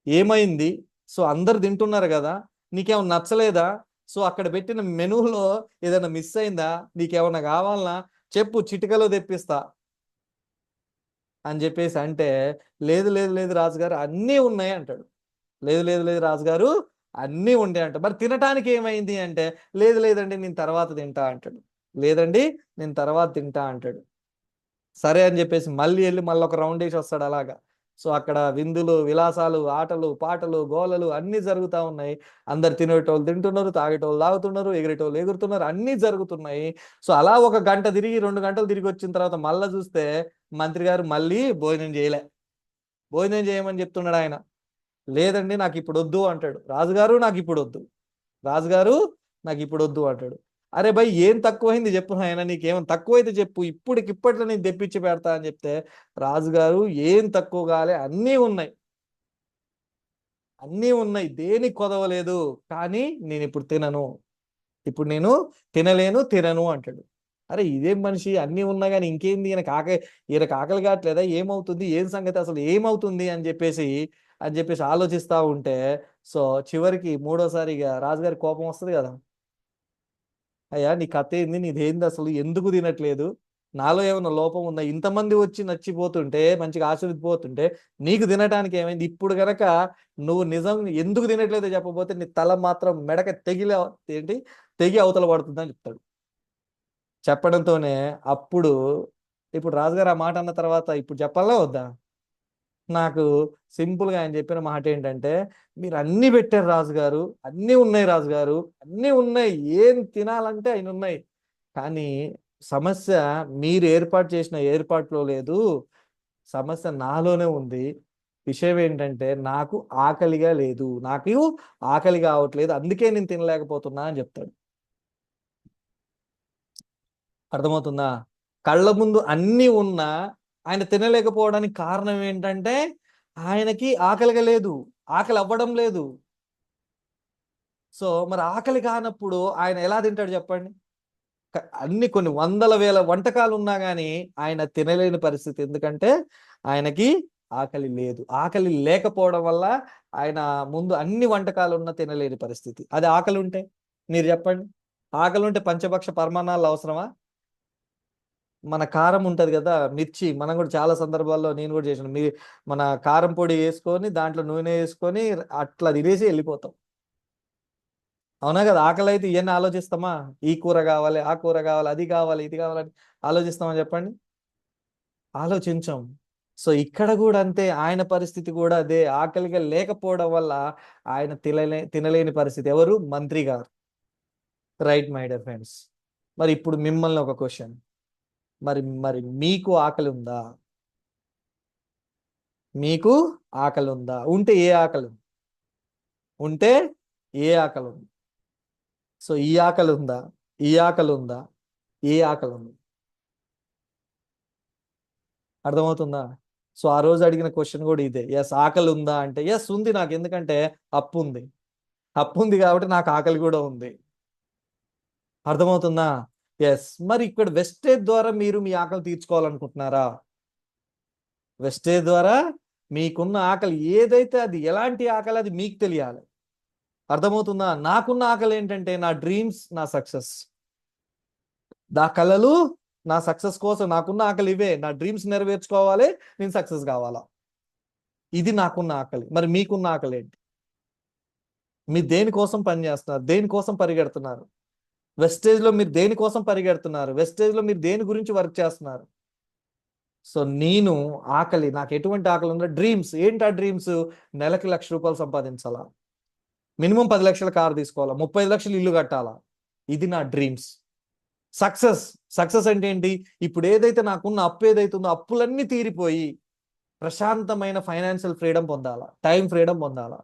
ఏమైంది? సో అందరు తింటున్నారు కదా, నీకేమన్నా నచ్చలేదా? సో అక్కడ పెట్టిన మెనూలో ఏదైనా మిస్ అయిందా, నీకేమన్నా కావాలన్నా చెప్పు, చిటికలో తెప్పిస్తా అని చెప్పేసి అంటే, లేదు లేదు లేదు రాజుగారు అన్నీ ఉన్నాయి అంటాడు. లేదు లేదు లేదు రాజుగారు అన్నీ ఉండే అంట. మరి తినటానికి ఏమైంది అంటే, లేదు లేదండి నేను తర్వాత తింటా అంటాడు. లేదండి నేను తర్వాత తింటా అంటాడు. సరే అని చెప్పేసి మళ్ళీ వెళ్ళి మళ్ళీ ఒక రౌండ్ వేసి వస్తాడు అలాగా. సో అక్కడ విందులు, విలాసాలు, ఆటలు, పాటలు, గోలలు అన్నీ జరుగుతూ ఉన్నాయి. అందరు తినేటోళ్ళు తింటున్నారు, తాగేటోళ్ళు తాగుతున్నారు, ఎగిరేటోళ్ళు ఎగురుతున్నారు, అన్నీ జరుగుతున్నాయి. సో అలా ఒక గంట తిరిగి 2 గంటలు తిరిగి వచ్చిన తర్వాత మళ్ళీ చూస్తే మంత్రి గారు మళ్ళీ భోజనం చేయలే. భోజనం చేయమని చెప్తున్నాడు ఆయన. లేదండి నాకు ఇప్పుడు వద్దు అంటాడు. రాజుగారు నాకు ఇప్పుడు వద్దు, రాజుగారు నాకు ఇప్పుడు వద్దు అంటాడు. అరే భయ్ ఏం తక్కువైంది చెప్పు ఆయన, నీకేమైనా తక్కువైతే చెప్పు, ఇప్పట్లో నేను తెప్పించి పెడతా అని చెప్తే, రాజుగారు ఏం తక్కువ కాలే, అన్నీ ఉన్నాయి, అన్నీ ఉన్నాయి, దేనికి కొదవలేదు, కానీ నేను ఇప్పుడు తినను, ఇప్పుడు నేను తినను అంటాడు. అరే ఇదేం మనిషి, అన్నీ ఉన్నా కానీ ఇంకేంది, ఈయనకు ఆకలి కావట్లేదా, ఏమవుతుంది, ఏం సంగతి, అసలు ఏమవుతుంది అని చెప్పేసి ఆలోచిస్తా ఉంటే, సో చివరికి మూడోసారిగా రాజుగారి కోపం వస్తుంది కదా, అయ్యా నీ కథ ఏంది, నీదేంది, అసలు ఎందుకు తినట్లేదు, నాలో ఏమైనా లోపం ఉందా, ఇంతమంది వచ్చి నచ్చిపోతుంటే, మంచిగా ఆశీర్వదిపోతుంటే నీకు తినటానికి ఏమైంది, ఇప్పుడు గనక నువ్వు నిజం ఎందుకు తినట్లేదో చెప్పబోతే నీ తల మాత్రం మెడక తెగి అవతల పడుతుందని చెప్తాడు. చెప్పడంతోనే అప్పుడు ఇప్పుడు రాజుగారు ఆ మాట అన్న తర్వాత ఇప్పుడు చెప్పాలా వద్దా? నాకు సింపుల్గా ఆయన చెప్పిన మాట ఏంటంటే, మీరు అన్ని పెట్టారు రాజుగారు, అన్నీ ఉన్నాయి రాజుగారు, అన్నీ ఉన్నాయి, ఏం తినాలంటే ఆయన ఉన్నాయి, కానీ సమస్య మీరు ఏర్పాటు చేసిన ఏర్పాట్లో లేదు, సమస్య నాలోనే ఉంది. విషయం ఏంటంటే నాకు ఆకలిగా లేదు, నాకు ఆకలి కావట్లేదు, అందుకే నేను తినలేకపోతున్నా అని చెప్తాడు. అర్థమవుతుందా? కళ్ళ ముందు అన్నీ ఉన్నా ఆయన తినలేకపోవడానికి కారణం ఏంటంటే ఆయనకి ఆకలిగా లేదు, ఆకలి అవ్వడం లేదు. సో మరి ఆకలి కానప్పుడు ఆయన ఎలా తింటాడు చెప్పండి? అన్ని కొన్ని వందల వేల వంటకాలు ఉన్నా కానీ ఆయన తినలేని పరిస్థితి. ఎందుకంటే ఆయనకి ఆకలి లేదు. ఆకలి లేకపోవడం వల్ల ఆయన ముందు అన్ని వంటకాలు ఉన్నా తినలేని పరిస్థితి. అది ఆకలి ఉంటే మీరు చెప్పండి, ఆకలి ఉంటే పంచభక్ష పరమాన్నాలు అవసరమా? మన కారం ఉంటది కదా, మిర్చి, మనం కూడా చాలా సందర్భాల్లో నేను కూడా చేసిన, మన కారం పొడి వేసుకొని దాంట్లో నూనె వేసుకొని అట్లా తినేసి వెళ్ళిపోతాం. అవునా కదా? ఆకలి అయితే ఇవన్నీ ఆలోచిస్తామా? ఈ కూర కావాలి, ఆ కూర కావాలి, అది కావాలి, ఇది కావాలని ఆలోచిస్తామా చెప్పండి? ఆలోచించం. సో ఇక్కడ కూడా అంతే, ఆయన పరిస్థితి కూడా అదే. ఆకలిగా లేకపోవడం వల్ల ఆయన తినలేని పరిస్థితి. ఎవరు? మంత్రి గారు. Right my dear friends. మరి ఇప్పుడు మిమ్మల్ని ఒక క్వశ్చన్, మరి మరి మీకు ఆకలి ఉందా? మీకు ఆకలి ఉందా? ఉంటే ఏ ఆకలి ఉంది? ఉంటే ఏ ఆకలి ఉంది? సో ఈ ఆకలి ఉందా? ఈ ఆకలి ఉందా? ఏ ఆకలి ఉంది? అర్థమవుతుందా? సో ఆ రోజు అడిగిన క్వశ్చన్ కూడా ఇదే. ఎస్, ఆకలి ఉందా అంటే ఎస్ ఉంది నాకు. ఎందుకంటే అప్పు ఉంది. అప్పు ఉంది కాబట్టి నాకు ఆకలి కూడా ఉంది. అర్థమవుతుందా? ఎస్. మరి ఇక్కడ వెస్టేజ్ ద్వారా మీరు మీ ఆకలి తీర్చుకోవాలనుకుంటున్నారా? వెస్టేజ్ ద్వారా మీకున్న ఆకలి ఏదైతే, అది ఎలాంటి ఆకలి, అది మీకు తెలియాలి. అర్థమవుతుందా? నాకున్న ఆకలి ఏంటంటే నా డ్రీమ్స్, నా సక్సెస్, నా కళలు, నా సక్సెస్ కోసం నాకున్న ఆకలి ఇవే. నా డ్రీమ్స్ నెరవేర్చుకోవాలి, నేను సక్సెస్ కావాలా, ఇది నాకున్న ఆకలి. మరి మీకున్న ఆకలి ఏంటి? మీరు దేనికోసం పని చేస్తున్నారు? దేనికోసం పరిగెడుతున్నారు? వెస్టేజ్ లో మీరు దేనికోసం పరిగెడుతున్నారు? వెస్టేజ్ లో మీరు దేని గురించి వర్క్ చేస్తున్నారు? సో నేను ఆకలి, నాకు ఎటువంటి ఆకలి ఉందో, డ్రీమ్స్ ఏంటి? ఆ డ్రీమ్స్ నెలకి ₹1,00,000 సంపాదించాలా, మినిమం 10 లక్షల కారు తీసుకోవాలా, 35 లక్షలు ఇల్లు కట్టాలా, ఇది నా డ్రీమ్స్. సక్సెస్, సక్సెస్ అంటే ఏంటి? ఇప్పుడు ఏదైతే నాకున్న అప్పు ఏదైతే ఉందో, అప్పులన్నీ తీరిపోయి ప్రశాంతమైన ఫైనాన్షియల్ ఫ్రీడమ్ పొందాలా, టైం ఫ్రీడమ్ పొందాలా,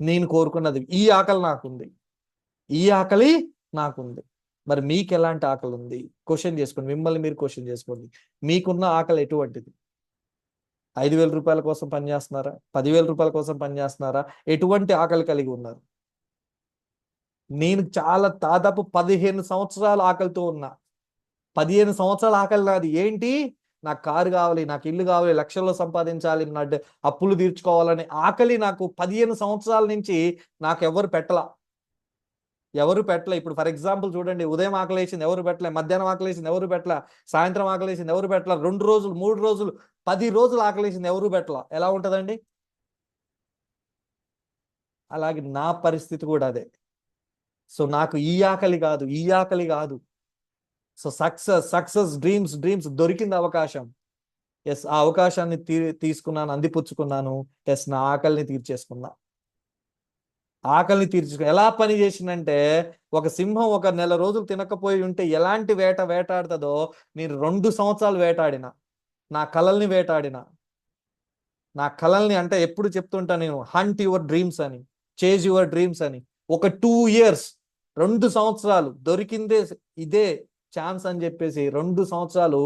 నేను కోరుకున్నది. ఈ ఆకలి నాకుంది, ఈ ఆకలి నాకుంది. మరి మీకు ఎలాంటి ఆకలి ఉంది? క్వశ్చన్ చేసుకోండి, మిమ్మల్ని మీరు క్వశ్చన్ చేసుకోండి. మీకున్న ఆకలి ఎటువంటిది? ₹5,000 కోసం పనిచేస్తున్నారా? ₹10,000 కోసం పనిచేస్తున్నారా? ఎటువంటి ఆకలి కలిగి ఉన్నారు? నేను చాలా దాదాపు 15 సంవత్సరాల ఆకలితో ఉన్నా. 15 సంవత్సరాల ఆకలి నాది. ఏంటి? నాకు కారు కావాలి, నాకు ఇల్లు కావాలి, లక్షల్లో సంపాదించాలి, నా అప్పులు తీర్చుకోవాలనే ఆకలి నాకు 15 సంవత్సరాల నుంచి నాకు ఎవరు పెట్టలా. ఎవరు పెట్టలే. ఇప్పుడు ఫర్ ఎగ్జాంపుల్ చూడండి, ఉదయం ఆకలేసింది, ఎవరు పెట్టలే. మధ్యాహ్నం ఆకలేసింది, ఎవరు పెట్టలే. సాయంత్రం ఆకలేసింది, ఎవరు పెట్టలే. 2 రోజులు, 3 రోజులు, 10 రోజులు ఆకలేసింది, ఎవరు పెట్టలా. ఎలా ఉంటదండి? అలాగే నా పరిస్థితి కూడా అదే. సో నాకు ఈ ఆకలి కాదు, ఈ ఆకలి కాదు. So success, success, dreams, dreams, దొరికింది అవకాశం. ఎస్, ఆ అవకాశాన్ని తీసుకున్నాను, అందిపుచ్చుకున్నాను. ఎస్, నా ఆకలిని తీర్చేసుకున్నా. ఆకలిని తీర్చుకున్నా. ఎలా పని చేసిందంటే, ఒక సింహం ఒక నెల రోజులు తినకపోయి ఉంటే ఎలాంటి వేటాడుతుందో, నేను 2 సంవత్సరాలు వేటాడిన. నా కలల్ని వేటాడిన. నా కలల్ని అంటే ఎప్పుడు చెప్తుంటా నేను, హంట్ యువర్ డ్రీమ్స్ అని, చేజ్ యువర్ డ్రీమ్స్ అని. ఒక 2 ఇయర్స్, 2 సంవత్సరాలు దొరికిందే ఇదే ఛాన్స్ అని చెప్పేసి 2 సంవత్సరాలు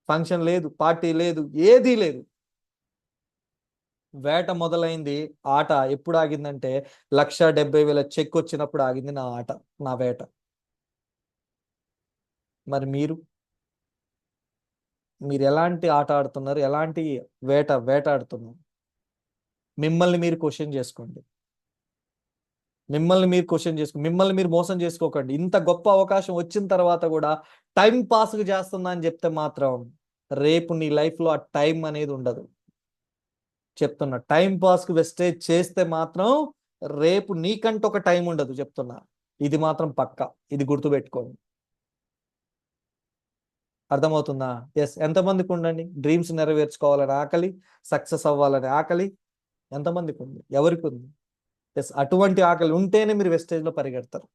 ఫంక్షన్ లేదు, పార్టీ లేదు, ఏదీ లేదు. వేట మొదలైంది. ఆట ఎప్పుడు ఆగిందంటే 1,70,000 చెక్ వచ్చినప్పుడు ఆగింది నా ఆట, నా వేట. మరి మీరు ఎలాంటి ఆట ఆడుతున్నారు? ఎలాంటి వేటాడుతున్నారు? మిమ్మల్ని మీరు క్వశ్చన్ చేసుకోండి. మిమ్మల్ని మీరు మోసం చేసుకోకండి. ఇంత గొప్ప అవకాశం వచ్చిన తర్వాత కూడా టైం పాస్ చేస్తున్నా అని చెప్తే మాత్రం రేపు నీ లైఫ్ లో ఆ టైం అనేది ఉండదు. చెప్తున్నా, టైం పాస్ కు వెస్టేజ్ చేస్తే మాత్రం రేపు నీకంటూ ఒక టైం ఉండదు. చెప్తున్నా, ఇది మాత్రం పక్కా. ఇది గుర్తుపెట్టుకోండి. అర్థమవుతుందా? ఎస్. ఎంతమందికి ఉండండి డ్రీమ్స్ నెరవేర్చుకోవాలని ఆకలి, సక్సెస్ అవ్వాలని ఆకలి? ఎంతమందికి ఉంది? ఎవరికి ఉంది? ఎస్, అటువంటి ఆకలి ఉంటేనే మీరు వెస్టేజ్ లో పరిగెడతారు.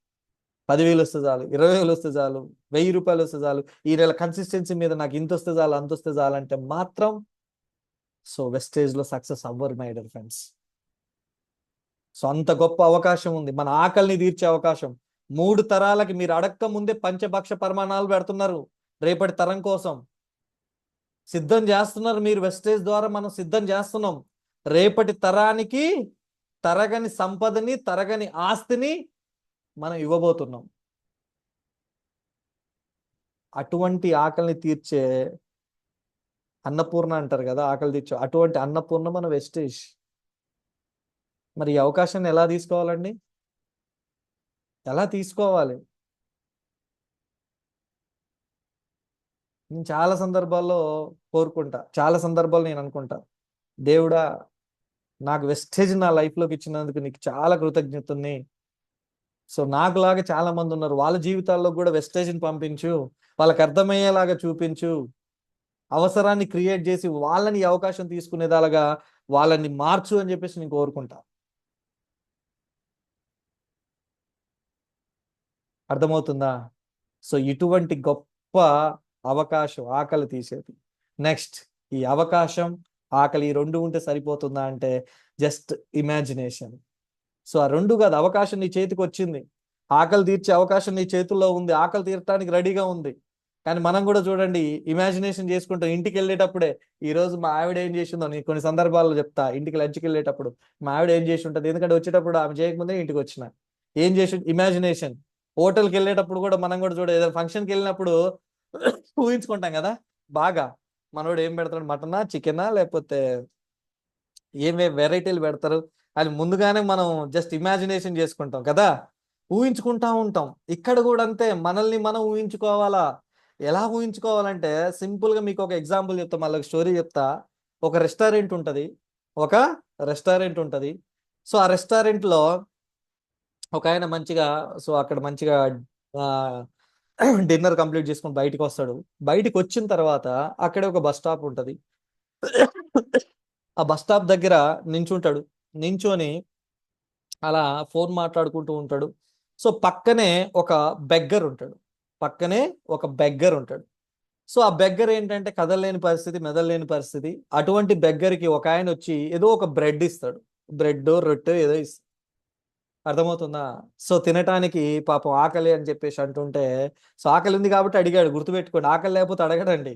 10,000 వస్తే చాలు, 20,000 వస్తే చాలు, ₹1,000 వస్తే చాలు, ఈ నెల కన్సిస్టెన్సీ మీద నాకు ఇంత వస్తే చాలు, అంత వస్తే చాలు అంటే మాత్రం సో వెస్టేజ్ లో సక్సెస్ అవ్వరు మై డియర్ ఫ్రెండ్స్. సో అంత గొప్ప అవకాశం ఉంది, మన ఆకలిని తీర్చే అవకాశం. 3 తరాలకి మీరు అడక్క ముందే పంచభక్ష పరమాణాలు పెడుతున్నారు. రేపటి తరం కోసం సిద్ధం చేస్తున్నారు మీరు. వెస్టేజ్ ద్వారా మనం సిద్ధం చేస్తున్నాం. రేపటి తరానికి తరగని సంపదని, తరగని ఆస్తిని మనం ఇవ్వబోతున్నాం. అటువంటి ఆకలిని తీర్చే అన్నపూర్ణ అంటారు కదా, ఆకలి తీర్చే అటువంటి అన్నపూర్ణ మన వెస్టేజ్. మరి ఈ అవకాశాన్ని ఎలా తీసుకోవాలండి? ఎలా తీసుకోవాలి? నేను చాలా సందర్భాల్లో కోరుకుంటా, చాలా సందర్భాల్లో నేను అనుకుంటా, దేవుడా నాకు వెస్టేజ్ నా లైఫ్లోకి ఇచ్చినందుకు నీకు చాలా కృతజ్ఞతని. సో నాకులాగా చాలా మంది ఉన్నారు, వాళ్ళ జీవితాల్లో కూడా వెస్టేజ్ని పంపించు, వాళ్ళకి అర్థమయ్యేలాగా చూపించు, అవసరాన్ని క్రియేట్ చేసి వాళ్ళని ఈ అవకాశం తీసుకునేదాలుగా వాళ్ళని మార్చు అని చెప్పేసి నేను కోరుకుంటా. అర్థమవుతుందా? సో ఇటువంటి గొప్ప అవకాశం ఆకలి తీసేది. నెక్స్ట్, ఈ అవకాశం ఆకలి ఈ రెండు ఉంటే సరిపోతుందా అంటే జస్ట్ ఇమాజినేషన్. సో ఆ రెండు కాదు, అవకాశం నీ చేతికి వచ్చింది, ఆకలి తీర్చే అవకాశం నీ చేతుల్లో ఉంది, ఆకలి తీర్చడానికి రెడీగా ఉంది. కానీ మనం కూడా చూడండి, ఇమాజినేషన్ చేసుకుంటాం. ఇంటికి వెళ్ళేటప్పుడే ఈ రోజు మా ఆవిడ ఏం చేసిందో నేను కొన్ని సందర్భాల్లో చెప్తా. ఇంటికి లంచ్కి వెళ్ళేటప్పుడు మా ఆవిడ ఏం చేసి ఉంటుంది, ఎందుకంటే వచ్చేటప్పుడు ఆమె చేయకముందే ఇంటికి వచ్చిన ఏం చేసి ఇమాజినేషన్. హోటల్కి వెళ్ళేటప్పుడు కూడా మనం కూడా చూడ, ఏదైనా ఫంక్షన్కి వెళ్ళినప్పుడు ఊహించుకుంటాం కదా బాగా, మనోడు ఏం పెడతాడు, మటనా చికెనా లేకపోతే ఏమే వెరైటీలు పెడతారు అని ముందుగానే మనం జస్ట్ ఇమాజినేషన్ చేసుకుంటాం కదా, ఊహించుకుంటా ఉంటాం. ఇక్కడ కూడా అంతే, మనల్ని మనం ఊహించుకోవాలా. ఎలా ఊహించుకోవాలంటే సింపుల్ గా మీకు ఒక ఎగ్జాంపుల్ చెప్తా, మళ్ళీ స్టోరీ చెప్తా. ఒక రెస్టారెంట్ ఉంటది, ఒక రెస్టారెంట్ ఉంటది. సో ఆ రెస్టారెంట్ లో ఒక ఆయన మంచిగా, సో అక్కడ మంచిగా డిన్నర్ కంప్లీట్ చేసుకుని బయటకు వస్తాడు. బయటికి వచ్చిన తర్వాత అక్కడే ఒక బస్ స్టాప్ ఉంటది. ఆ బస్ స్టాప్ దగ్గర నించుంటాడు. నించొని అలా ఫోన్ మాట్లాడుకుంటూ ఉంటాడు. సో పక్కనే ఒక బెగ్గర్ ఉంటాడు, పక్కనే ఒక బెగ్గర్ ఉంటాడు. సో ఆ బెగ్గర్ ఏంటంటే కదలలేని పరిస్థితి, మెదలలేని పరిస్థితి. అటువంటి బెగ్గర్కి ఒక ఆయన వచ్చి ఏదో ఒక బ్రెడ్ ఇస్తాడు, బ్రెడ్ రొట్టె ఏదో ఇస్తాడు. అర్థమవుతుందా? సో తినటానికి పాపం ఆకలి అని చెప్పేసి అంటుంటే, సో ఆకలి ఉంది కాబట్టి అడిగాడు. గుర్తుపెట్టుకోండి, ఆకలి లేకపోతే అడగడండి.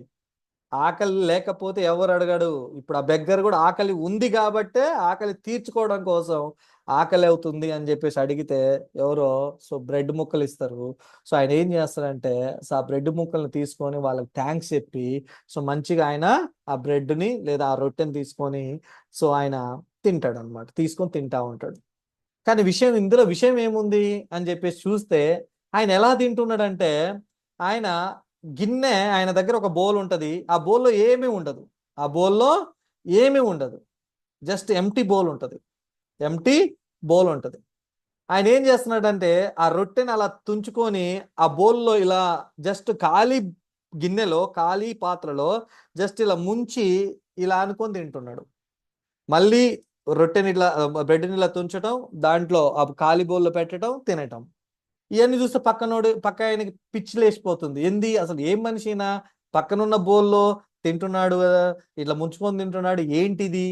ఆకలి లేకపోతే ఎవరు అడగడు. ఇప్పుడు ఆ బెగ్గర్ కూడా ఆకలి ఉంది కాబట్టే, ఆకలి తీర్చుకోవడం కోసం ఆకలి అవుతుంది అని చెప్పేసి అడిగితే ఎవరో సో బ్రెడ్ ముక్కలు ఇస్తారు. సో ఆయన ఏం చేస్తాడంటే, సో ఆ బ్రెడ్ ముక్కల్ని తీసుకొని వాళ్ళకి థ్యాంక్స్ చెప్పి, సో మంచిగా ఆయన ఆ బ్రెడ్ని లేదా ఆ రొట్టెని తీసుకొని సో ఆయన తింటాడు అనమాట, తీసుకొని తింటా ఉంటాడు. కానీ ఇందులో విషయం ఏముంది అని చెప్పేసి చూస్తే, ఆయన ఎలా తింటున్నాడంటే, ఆయన గిన్నె, ఆయన దగ్గర ఒక బౌల్ ఉంటది, ఆ బౌల్లో ఏమీ ఉండదు, ఆ బౌల్లో ఏమీ ఉండదు, జస్ట్ ఎంటీ బౌల్ ఉంటది, ఎంటీ బౌల్ ఉంటది. ఆయన ఏం చేస్తున్నాడంటే ఆ రొట్టెని అలా తుంచుకొని ఆ బౌల్లో ఇలా జస్ట్ ఖాళీ గిన్నెలో, ఖాళీ పాత్రలో జస్ట్ ఇలా ముంచి ఇలా అనుకొని తింటున్నాడు. మళ్ళీ రొట్టెని ఇట్లా బ్రెడ్ని ఇలా తుంచటం, దాంట్లో ఆ ఖాళీ బౌల్లో పెట్టడం, తినటం. ఇవన్నీ చూస్తే పక్క ఆయనకి పిచ్చి లేచిపోతుంది. ఏంది అసలు, ఏం మనిషినా, పక్కనున్న బౌల్లో తింటున్నాడు కదా, ఇట్లా ముంచుకొని తింటున్నాడు, ఏంటిది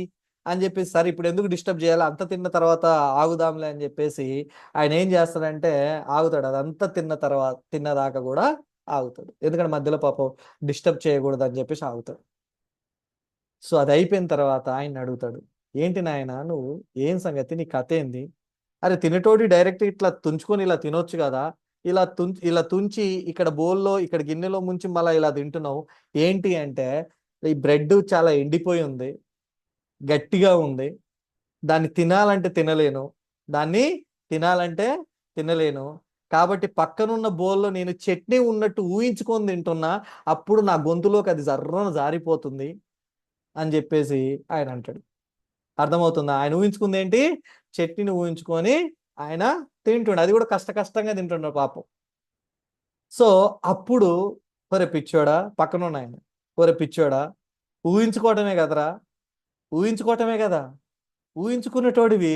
అని చెప్పేసి, సరే ఇప్పుడు ఎందుకు డిస్టర్బ్ చేయాలి, అంత తిన్న తర్వాత ఆగుదాంలే అని చెప్పేసి ఆయన ఏం చేస్తాడంటే ఆగుతాడు. అదంతా తిన్నదాకా కూడా ఆగుతాడు, ఎందుకంటే మధ్యలో పాపం డిస్టర్బ్ చేయకూడదు అని చెప్పేసి ఆగుతాడు. సో అది అయిపోయిన తర్వాత ఆయన అడుగుతాడు, ఏంటి నాయన నువ్వు, ఏం సంగతి, నీ కథ ఏంది? అరే తినేటోడి డైరెక్ట్ ఇట్లా తుంచుకొని ఇలా తినొచ్చు కదా, ఇలా తుంచి ఇక్కడ బౌల్లో ఇక్కడ గిన్నెలో ముంచి మళ్ళీ ఇలా తింటున్నావు ఏంటి అంటే, ఈ బ్రెడ్ చాలా ఎండిపోయి ఉంది, గట్టిగా ఉంది, దాన్ని తినాలంటే తినలేను, దాన్ని తినాలంటే తినలేను, కాబట్టి పక్కనున్న బౌల్లో నేను చట్నీ ఉన్నట్టు ఊహించుకొని తింటున్నా, అప్పుడు నా గొంతులోకి అది జర్రన జారిపోతుంది అని చెప్పేసి ఆయన అంటాడు. అర్థమవుతుందా? ఆయన ఊహించుకుంది ఏంటి, చట్నీని ఊహించుకొని ఆయన తింటుండే, అది కూడా కష్టంగా తింటుండే పాపం. సో అప్పుడు ఒరే పిచ్చోడా, పక్కనున్న ఆయన, ఒరే పిచ్చోడా, ఊహించుకోవటమే కదరా, ఊహించుకోవటమే కదా, ఊహించుకునేటోడివి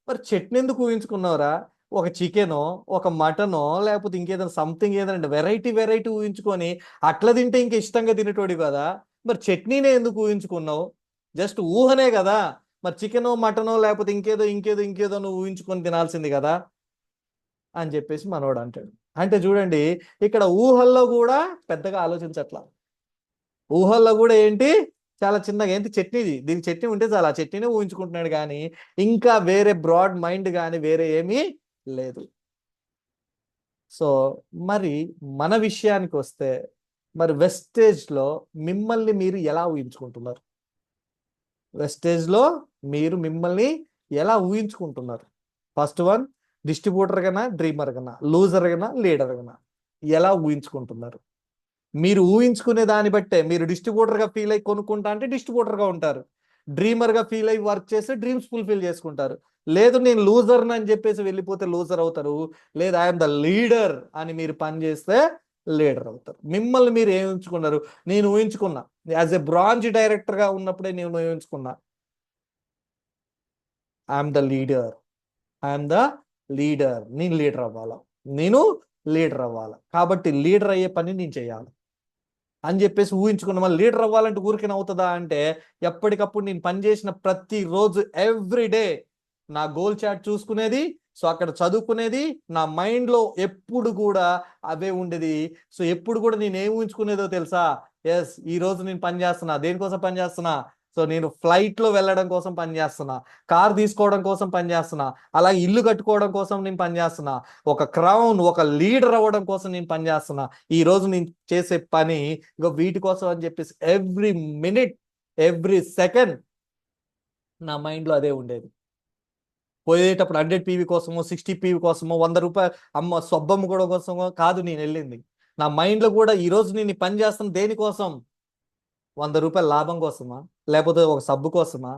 మరి చట్నీ ఎందుకు ఊహించుకున్నావురా? ఒక చికెనో, ఒక మటనో, లేకపోతే ఇంకేదైనా సంథింగ్ ఏదైనా వెరైటీ ఊహించుకొని అట్లా తింటే ఇంకా ఇష్టంగా తినేటోడివి కదా, మరి చట్నీనే ఎందుకు ఊహించుకున్నావు? జస్ట్ ఊహనే కదా, మరి చికెనో మటనో లేకపోతే ఇంకేదో నువ్వు ఊహించుకొని తినాల్సింది కదా అని చెప్పేసి మనోడు అంటాడు. అంటే చూడండి, ఇక్కడ ఊహల్లో కూడా పెద్దగా ఆలోచించట్లా, ఊహల్లో కూడా ఏంటి, చాలా చిన్నగా ఏంటి, చట్నీది, దీనికి చట్నీ ఉంటే చాలా, ఆ చట్నీనే ఊహించుకుంటున్నాడు కానీ ఇంకా వేరే బ్రాడ్ మైండ్ కానీ వేరే ఏమీ లేదు. సో మరి మన విషయానికి వస్తే, మరి వెస్టేజ్లో మిమ్మల్ని మీరు ఎలా ఊహించుకుంటున్నారు? వెస్టేజ్లో మీరు మిమ్మల్ని ఎలా ఊహించుకుంటున్నారు? ఫస్ట్ వన్, డిస్ట్రిబ్యూటర్ కన్నా, డ్రీమర్ కన్నా, లూజర్ కన్నా, లీడర్ కన్నా, ఎలా ఊహించుకుంటున్నారు? మీరు ఊహించుకునే దాన్ని బట్టే మీరు డిస్ట్రిబ్యూటర్గా ఫీల్ అయ్యి కొనుక్కుంటా అంటే డిస్ట్రిబ్యూటర్గా ఉంటారు, డ్రీమర్గా ఫీల్ అయ్యి వర్క్ చేస్తే డ్రీమ్స్ ఫుల్ఫిల్ చేసుకుంటారు. లేదు నేను లూజర్ అని చెప్పేసి వెళ్ళిపోతే లూజర్ అవుతారు. లేదు ఐఎమ్ ద లీడర్ అని మీరు పని చేస్తే లీడర్ అవుతారు. మిమ్మల్ని మీరు ఏం ఊహించుకున్నారు? నేను ఊహించుకున్నా యాజ్ ఎ బ్రాంజ్ డైరెక్టర్గా ఉన్నప్పుడే నేను ఊహించుకున్నా, I'm the leader, I'm the leader, నేను లీడర్ అవ్వాలా, నేను లీడర్ అవ్వాలా, కాబట్టి లీడర్ అయ్యే పని నేను చేయాలి అని చెప్పేసి ఊహించుకున్న. మళ్ళీ లీడర్ అవ్వాలంటే ఊరికే అవుతుందా అంటే, ఎప్పటికప్పుడు నేను పనిచేసిన ప్రతిరోజు ఎవ్రీడే నా గోల్ చాట్ చూసుకునేది, సో అక్కడ చదువుకునేది, నా మైండ్లో ఎప్పుడు కూడా అవే ఉండేది. సో ఎప్పుడు కూడా నేను ఏం ఊహించుకునేదో తెలుసా? ఎస్, ఈ రోజు నేను పని చేస్తున్నా, దేనికోసం పని చేస్తున్నా? సో నేను ఫ్లైట్లో వెళ్ళడం కోసం పని చేస్తున్నా, కార్ తీసుకోవడం కోసం పని చేస్తున్నా, అలాగే ఇల్లు కట్టుకోవడం కోసం నేను పని చేస్తున్నా, ఒక క్రౌన్, ఒక లీడర్ అవ్వడం కోసం నేను పని చేస్తున్నా. ఈ రోజు నేను చేసే పని ఇంకో వీటి కోసం అని చెప్పేసి ఎవ్రీ మినిట్, ఎవ్రీ సెకండ్ నా మైండ్లో అదే ఉండేది. పోయేటప్పుడు 100 PV కోసమో, 60 PV కోసమో, 100 రూపాయలు అమ్మ సొబ్బమ్మ కూడా కోసమో కాదు నేను వెళ్ళింది. నా మైండ్లో కూడా ఈ రోజు నేను ఈ పని చేస్తాను దేనికోసం? 100 రూపాయల లాభం కోసమా, లేకపోతే ఒక సబ్బు కోసమా?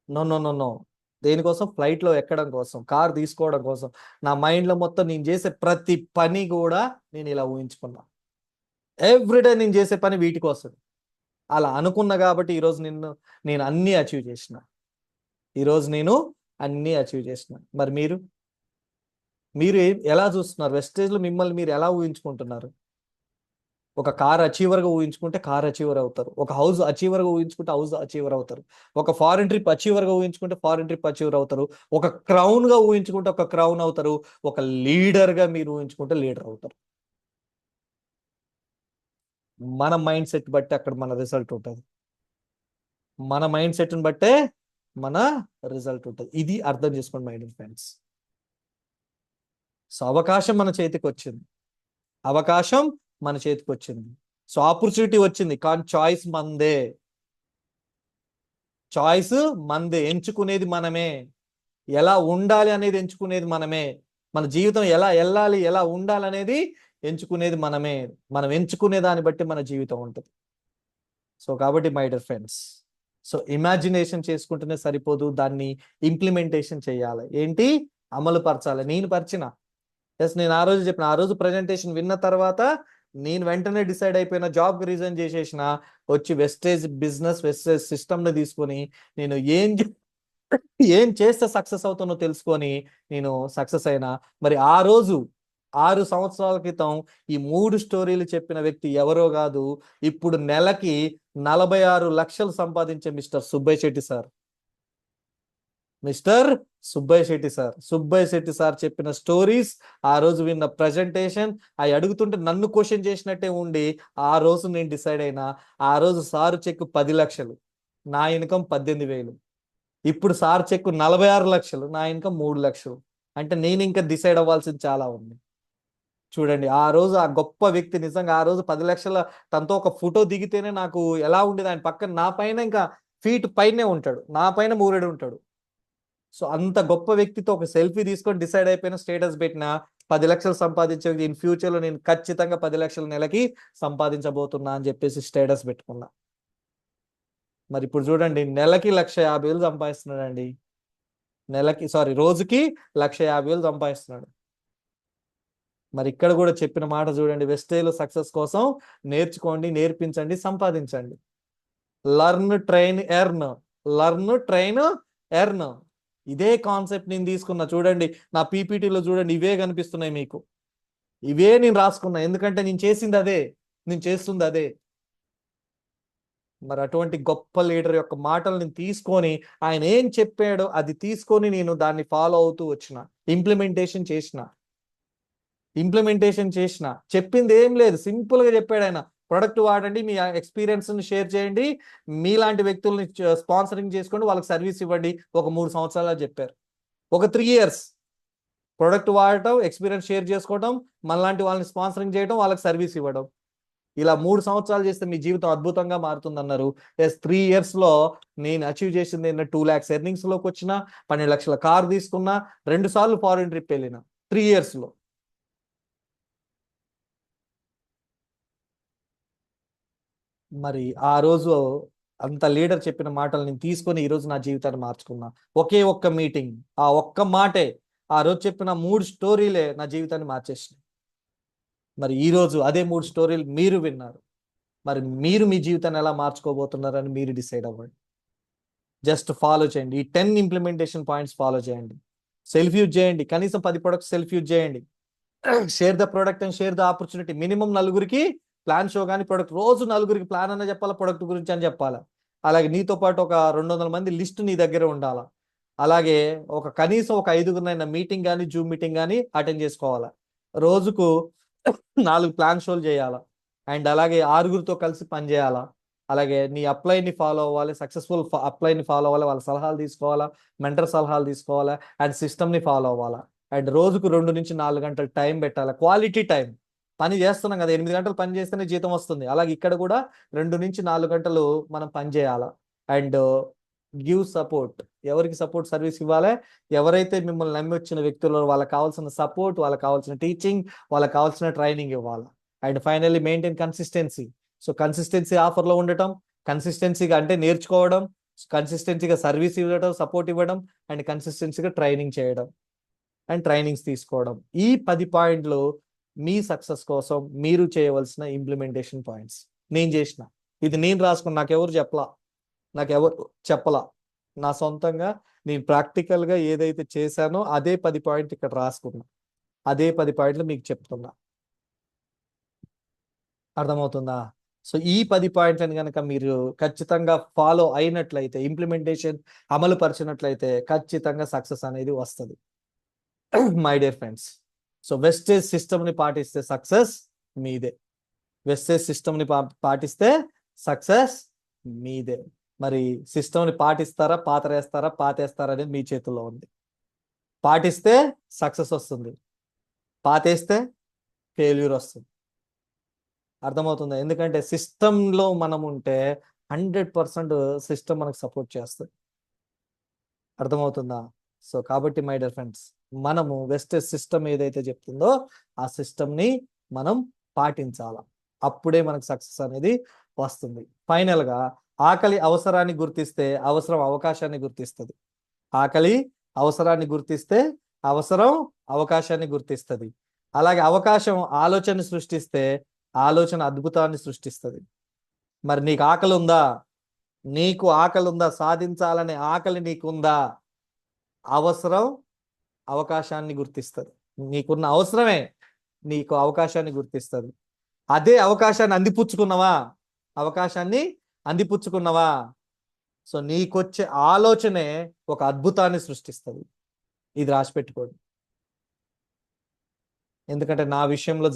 No no no no. దేనికోసం? ఫ్లైట్లో ఎక్కడం కోసం, కార్ తీసుకోవడం కోసం. నా మైండ్లో మొత్తం నేను చేసే ప్రతి పని కూడా నేను ఇలా ఊహించుకున్నా. ఎవ్రీడే నేను చేసే పని వీటి కోసం. అలా అనుకున్నా కాబట్టి ఈరోజు నేను అన్నీ అచీవ్ చేసిన. ఈరోజు నేను అన్నీ అచీవ్ చేసిన. మరి మీరు మీరు ఎలా చూస్తున్నారు? వెస్టేజ్లో మిమ్మల్ని మీరు ఎలా ఊహించుకుంటున్నారు? ఒక కార్ అచీవర్గా ఊహించుకుంటే కార్ అచీవర్ అవుతారు, ఒక హౌస్ అచీవర్గా ఊహించుకుంటే హౌస్ అచీవర్ అవుతారు, ఒక ఫారిన్ ట్రిప్ అచీవర్గా ఊహించుకుంటే ఫారిన్ ట్రిప్ అచీవర్ అవుతారు, ఒక క్రౌన్గా ఊహించుకుంటే ఒక క్రౌన్ అవుతారు, ఒక లీడర్గా మీరు ఊహించుకుంటే లీడర్ అవుతారు. మన మైండ్ సెట్ బట్టి అక్కడ మన రిజల్ట్ ఉంటుంది. మన మైండ్ సెట్ని బట్టే మన రిజల్ట్ ఉంటుంది. ఇది అర్థం చేసుకోండి మై డియర్ ఫ్రెండ్స్. సో అవకాశం మన చేతికి వచ్చింది, అవకాశం మన చేతికి వచ్చింది, సో ఆపర్చునిటీ వచ్చింది, కానీ చాయిస్ మందే. చాయిస్ మందే, ఎంచుకునేది మనమే. ఎలా ఉండాలి అనేది ఎంచుకునేది మనమే. మన జీవితం ఎలా వెళ్ళాలి, ఎలా ఉండాలి అనేది ఎంచుకునేది మనమే. మనం ఎంచుకునే దాన్ని బట్టి మన జీవితం ఉంటుంది. సో కాబట్టి my dear friends, so imagination చేసుకుంటేనే సరిపోదు, దాన్ని ఇంప్లిమెంటేషన్ చేయాలి. ఏంటి? అమలు పరచాలి. నేను పరిచిన ఎస్, నేను ఆ రోజు చెప్పిన, ఆ రోజు ప్రజెంటేషన్ విన్న తర్వాత నేను వెంటనే డిసైడ్ అయిపోయిన, జాబ్ రిజైన్ చేసేసిన, వచ్చి వెస్టేజ్ బిజినెస్, వెస్టేజ్ సిస్టమ్ని తీసుకొని నేను ఏం చేస్తే సక్సెస్ అవుతానో తెలుసుకొని నేను సక్సెస్ అయినా. మరి ఆ రోజు 6 సంవత్సరాల క్రితం ఈ 3 స్టోరీలు చెప్పిన వ్యక్తి ఎవరో కాదు, ఇప్పుడు నెలకి 46 లక్షలు సంపాదించే mister Subbaiah Shetty sir. Mister Subbaiah Shetty sir, Subbaiah Shetty sir చెప్పిన స్టోరీస్, ఆ రోజు విన్న ప్రజెంటేషన్, అవి అడుగుతుంటే నన్ను క్వశ్చన్ చేసినట్టే ఉండి ఆ రోజు నేను డిసైడ్ అయినా. ఆ రోజు సారు చెక్ 10 లక్షలు, నా ఇన్కమ్ 18,000. ఇప్పుడు సార్ చెక్ 46 లక్షలు, నా ఇన్కమ్ 3 లక్షలు. అంటే నేను ఇంకా డిసైడ్ అవ్వాల్సింది చాలా ఉంది. చూడండి ఆ రోజు ఆ గొప్ప వ్యక్తి నిజంగా ఆ రోజు 10 లక్షల తనతో ఒక ఫోటో దిగితేనే నాకు ఎలా ఉండేది, ఆయన పక్కన నా పైన ఇంకా ఫీట్ పైనే ఉంటాడు, నా పైన మూరెడు ఉంటాడు. సో అంత గొప్ప వ్యక్తితో ఒక సెల్ఫీ తీసుకొని డిసైడ్ అయిపోయిన, స్టేటస్ పెట్టిన, 10 లక్షలు సంపాదించే ఇన్ ఫ్యూచర్ లో నేను ఖచ్చితంగా 10 లక్షల నెలకి సంపాదించబోతున్నా అని చెప్పేసి స్టేటస్ పెట్టుకున్నా. మరి ఇప్పుడు చూడండి, నెలకి 1,50,000 సంపాదిస్తున్నాడండి. రోజుకి 1,50,000 సంపాదిస్తున్నాడు. మరి ఇక్కడ కూడా చెప్పిన మాట చూడండి, వెస్టేజ్లో సక్సెస్ కోసం నేర్చుకోండి, నేర్పించండి, సంపాదించండి. Learn, train, earn. Learn, train, earn. ఇదే కాన్సెప్ట్ నేను తీసుకున్నా. చూడండి నా పీపీటీలో చూడండి, ఇవే కనిపిస్తున్నాయి మీకు. ఇవే నేను రాసుకున్నా, ఎందుకంటే నేను చేసింది అదే, నేను చేస్తుంది అదే. మరి అటువంటి గొప్ప లీడర్ యొక్క మాటలు నేను తీసుకొని, ఆయన ఏం చెప్పాడో అది తీసుకొని నేను దాన్ని ఫాలో అవుతూ వచ్చిన, ఇంప్లిమెంటేషన్ చేసిన. చెప్పింది ఏం లేదు, సింపుల్ గా చెప్పాడు ఆయన. ప్రొడక్ట్ వాడండి, మీ ఎక్స్పీరియన్స్ ని షేర్ చేయండి, మీలాంటి వ్యక్తుల్ని స్పాన్సరింగ్ చేసుకోండి, వాళ్ళకి సర్వీస్ ఇవ్వండి. ఒక 3 సంవత్సరాలు చెప్పారు. ఒక 3 ఇయర్స్ ప్రొడక్ట్ వాడటం, ఎక్స్పీరియన్స్ షేర్ చేసుకోవడం, మనలాంటి వాళ్ళని స్పాన్సరింగ్ చేయడం, వాళ్ళకి సర్వీస్ ఇవ్వడం. ఇలా 3 సంవత్సరాలు చేస్తే మీ జీవితం అద్భుతంగా మారుతుంది అన్నారు. 3 years లో నేను అచీవ్ చేసింది ఏంటంటే 2 lakhs ఎర్నింగ్స్ లోకి వచ్చిన, 12 లక్షల కారు తీసుకున్నా, 2 సార్లు ఫారిన్ ట్రిప్ వెళ్ళిన 3 years లో. మరి ఆ రోజు అంత లీడర్ చెప్పిన మాటలు నేను తీసుకొని ఈ రోజు నా జీవితాన్ని మార్చుకున్నా. ఒకే ఒక్క మీటింగ్, ఆ ఒక్క మాటే, ఆ రోజు చెప్పిన 3 స్టోరీలే నా జీవితాన్ని మార్చేసినాయి. మరి ఈ రోజు అదే 3 స్టోరీలు మీరు విన్నారు. మరి మీరు మీ జీవితాన్ని ఎలా మార్చుకోబోతున్నారని మీరు డిసైడ్ అవ్వండి. జస్ట్ ఫాలో చేయండి. ఈ 10 ఇంప్లిమెంటేషన్ పాయింట్స్ ఫాలో చేయండి. సెల్ఫ్ యూజ్ చేయండి. కనీసం 10 ప్రొడక్ట్స్ సెల్ఫ్ యూజ్ చేయండి. Share the product and share the opportunity. Minimum నలుగురికి ప్లాన్ షో కానీ ప్రొడక్ట్, రోజు నలుగురికి ప్లాన్ అన్న చెప్పాలా, ప్రొడక్ట్ గురించి అని చెప్పాలా. అలాగే నీతో పాటు ఒక 200 మంది లిస్ట్ నీ దగ్గర ఉండాలా. అలాగే కనీసం ఒక 5గురినైనా మీటింగ్ కానీ జూమ్ మీటింగ్ కానీ అటెండ్ చేసుకోవాలా. రోజుకు 4 ప్లాన్ షోలు చేయాలా. అండ్ అలాగే 6గురితో కలిసి పనిచేయాలా. అలాగే నీ అప్లైని ఫాలో అవ్వాలి, సక్సెస్ఫుల్ అప్లైని ఫాలో అవ్వాలి, వాళ్ళ సలహాలు తీసుకోవాలా, మెంటర్ సలహాలు తీసుకోవాలా, అండ్ సిస్టమ్ని ఫాలో అవ్వాలా. అండ్ రోజుకు 2 నుంచి 4 గంటలు టైం పెట్టాలి, క్వాలిటీ టైం. పని చేస్తున్నాం కదా, 8 గంటలు పని చేస్తేనే జీతం వస్తుంది. అలాగే ఇక్కడ కూడా 2 నుంచి 4 గంటలు మనం పని చేయాలా. And give support. ఎవరికి సపోర్ట్ సర్వీస్ ఇవ్వాలి? ఎవరైతే మిమ్మల్ని నమ్మి వచ్చిన వ్యక్తులు, వాళ్ళకి కావాల్సిన సపోర్ట్, వాళ్ళకి కావాల్సిన టీచింగ్, వాళ్ళకి కావాల్సిన ట్రైనింగ్ ఇవ్వాలి. And finally maintain consistency. So consistency ఆఫర్లో ఉండటం, కన్సిస్టెన్సీగా అంటే నేర్చుకోవడం, కన్సిస్టెన్సీగా సర్వీస్ ఇవ్వడం, సపోర్ట్ ఇవ్వడం, అండ్ కన్సిస్టెన్సీగా ట్రైనింగ్ చేయడం అండ్ ట్రైనింగ్స్ తీసుకోవడం. ఈ 10 పాయింట్లు మీ సక్సెస్ కోసం మీరు చేయవలసిన ఇంప్లిమెంటేషన్ పాయింట్స్. నేను చేసిన, ఇది నేను రాసుకున్నా, నాకెవరు చెప్పలా. నా సొంతంగా నేను ప్రాక్టికల్గా ఏదైతే చేశానో అదే 10 పాయింట్లు ఇక్కడ రాసుకున్నా. అదే 10 పాయింట్లు మీకు చెప్తున్నా. అర్థమవుతుందా? సో ఈ 10 పాయింట్లను కనుక మీరు ఖచ్చితంగా ఫాలో అయినట్లయితే, ఇంప్లిమెంటేషన్ అమలు పరిచినట్లయితే ఖచ్చితంగా సక్సెస్ అనేది వస్తుంది. My dear friends, so wastage సిస్టమ్ని పాటిస్తే సక్సెస్ మీదే. వెస్టేజ్ సిస్టమ్ని పాటిస్తే సక్సెస్ మీదే. మరి సిస్టమ్ని పాటిస్తారా, పాతేస్తారా అనేది మీ చేతుల్లో ఉంది. పాటిస్తే సక్సెస్ వస్తుంది, పాతేస్తే ఫెయిల్యూర్ వస్తుంది. అర్థమవుతుందా? ఎందుకంటే సిస్టంలో మనం ఉంటే 100% సిస్టమ్ మనకు సపోర్ట్ చేస్తుంది. అర్థమవుతుందా? సో కాబట్టి మై డియర్ ఫ్రెండ్స్, మనము వెస్టేజ్ సిస్టమ్ ఏదైతే చెప్తుందో ఆ సిస్టమ్ని మనం పాటించాలా. అప్పుడే మనకు సక్సెస్ అనేది వస్తుంది. ఫైనల్గా, ఆకలి అవసరాన్ని గుర్తిస్తే అవసరం అవకాశాన్ని గుర్తిస్తుంది. ఆకలి అవసరాన్ని గుర్తిస్తే అవసరం అవకాశాన్ని గుర్తిస్తుంది. అలాగే అవకాశం ఆలోచనని సృష్టిస్తే ఆలోచన అద్భుతాన్ని సృష్టిస్తుంది. మరి నీకు ఆకలి ఉందా? సాధించాలనే ఆకలి నీకుందా? అవసరం అవకాశాన్ని గుర్తిస్తుంది. నీకున్న అవసరమే నీకు అవకాశాన్ని గుర్తిస్తుంది. అదే అవకాశాన్ని అందిపుచ్చుకున్నావా? సో నీకొచ్చే ఆలోచనే ఒక అద్భుతాన్ని సృష్టిస్తుంది. ఇది రాసి పెట్టుకోండి. ఎందుకంటే నా విషయంలో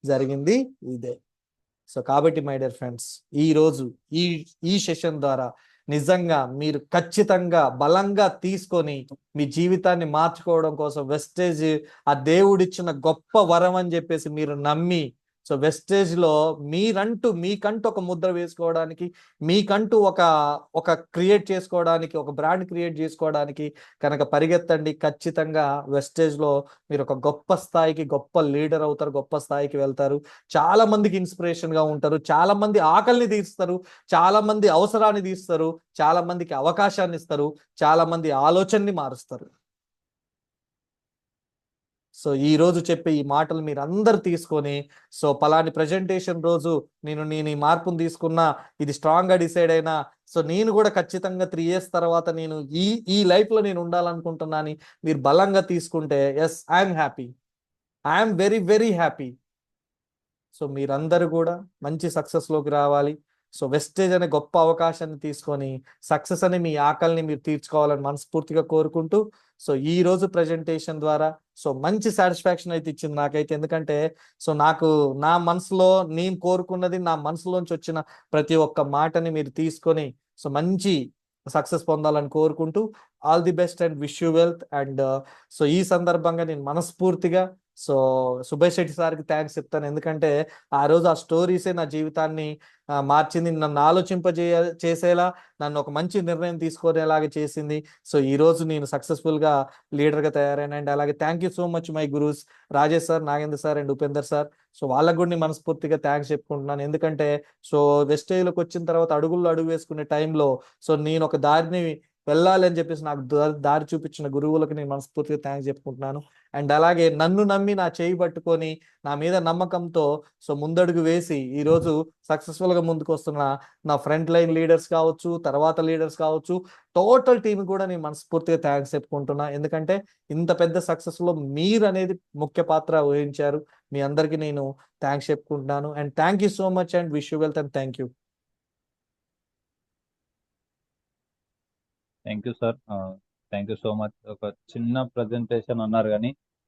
జరిగింది ఇదే. సో కాబట్టి మై డియర్ ఫ్రెండ్స్, ఈరోజు ఈ సెషన్ ద్వారా నిజంగా మీరు ఖచ్చితంగా బలంగా తీసుకొని మీ జీవితాన్ని మార్చుకోవడం కోసం వెస్టేజ్ ఆ దేవుడిచ్చిన గొప్ప వరం అని చెప్పేసి మీరు నమ్మి, సో వెస్టేజ్ లో మీకంటూ ఒక ముద్ర వేసుకోవడానికి, మీకంటూ ఒక క్రియేట్ చేసుకోవడానికి, ఒక బ్రాండ్ క్రియేట్ చేసుకోవడానికి కనుక పరిగెత్తండి. ఖచ్చితంగా వెస్టేజ్ లో మీరు ఒక గొప్ప స్థాయికి, గొప్ప లీడర్ అవుతారు, గొప్ప స్థాయికి వెళ్తారు. చాలా మందికి ఇన్స్పిరేషన్ గా ఉంటారు, చాలా మంది ఆకలిని తీరుస్తారు, చాలా మంది అవసరాన్ని తీస్తారు, చాలా మందికి అవకాశాన్ని ఇస్తారు, చాలా మంది ఆలోచనని మారుస్తారు. సో ఈ రోజు చెప్పే ఈ మాటలు మీరు అందరు తీసుకొని, సో పలాని ప్రజెంటేషన్ రోజు నేను ఈ మార్పును తీసుకున్నా, ఇది స్ట్రాంగ్ గా డిసైడ్ అయినా, సో నేను కూడా ఖచ్చితంగా 3 years తర్వాత నేను ఈ లైఫ్ లో నేను ఉండాలనుకుంటున్నాను మీరు బలంగా తీసుకుంటే, yes, I'm happy, I'm very very happy. So మీరందరూ కూడా మంచి సక్సెస్ లోకి రావాలి. సో వెస్టేజ్ అనే గొప్ప అవకాశాన్ని తీసుకొని సక్సెస్ అని మీ ఆకలిని మీరు తీర్చుకోవాలని మనస్ఫూర్తిగా కోరుకుంటూ, సో ఈ రోజు ప్రజెంటేషన్ ద్వారా సో మంచి సాటిస్ఫాక్షన్ అయితే ఇచ్చింది నాకైతే. ఎందుకంటే సో నాకు నా మనసులో నేను కోరుకున్నది, నా మనసులోంచి వచ్చిన ప్రతి ఒక్క మాటని మీరు తీసుకొని సో మంచి సక్సెస్ పొందాలని కోరుకుంటూ, all the best and wish you wealth. And so ఈ సందర్భంగా నేను మనస్ఫూర్తిగా సో సుభేష్ శెట్టి సార్కి థ్యాంక్స్ చెప్తాను, ఎందుకంటే ఆ రోజు ఆ స్టోరీసే నా జీవితాన్ని మార్చింది, నన్ను చేసేలా, నన్ను ఒక మంచి నిర్ణయం తీసుకునేలాగా చేసింది. సో ఈ రోజు నేను సక్సెస్ఫుల్గా లీడర్గా తయారైన. అండ్ అలాగే thank you so much my gurus, Rajesh sir, Nagendra sir and Upender sir. So వాళ్ళకు కూడా నేను మనస్ఫూర్తిగా థ్యాంక్స్ చెప్పుకుంటున్నాను, ఎందుకంటే సో వెస్టేజ్లోకి వచ్చిన తర్వాత అడుగుల్లో అడుగు వేసుకునే టైంలో సో నేను ఒక దారిని వెళ్ళాలి అని చెప్పేసి నాకు దారి చూపించిన గురువులకు నేను మనస్ఫూర్తిగా థ్యాంక్స్ చెప్పుకుంటున్నాను. అండ్ అలాగే నన్ను నమ్మి నా చేయి పట్టుకొని నా మీద నమ్మకంతో సో ముందడుగు వేసి ఈరోజు సక్సెస్ఫుల్గా ముందుకు వస్తున్న నా ఫ్రంట్ లైన్ లీడర్స్ కావచ్చు, తర్వాత లీడర్స్ కావచ్చు, టోటల్ టీం కూడా నేను మనస్ఫూర్తిగా థ్యాంక్స్ చెప్పుకుంటున్నా, ఎందుకంటే ఇంత పెద్ద సక్సెస్లో మీరు అనేది ముఖ్య పాత్ర వహించారు. మీ అందరికీ నేను థ్యాంక్స్ చెప్పుకుంటున్నాను. And thank you so much and wish you wealth and thank you. Thank you sir, thank you so much. ఒక చిన్న ప్రజెంటేషన్ అన్నారు కానీ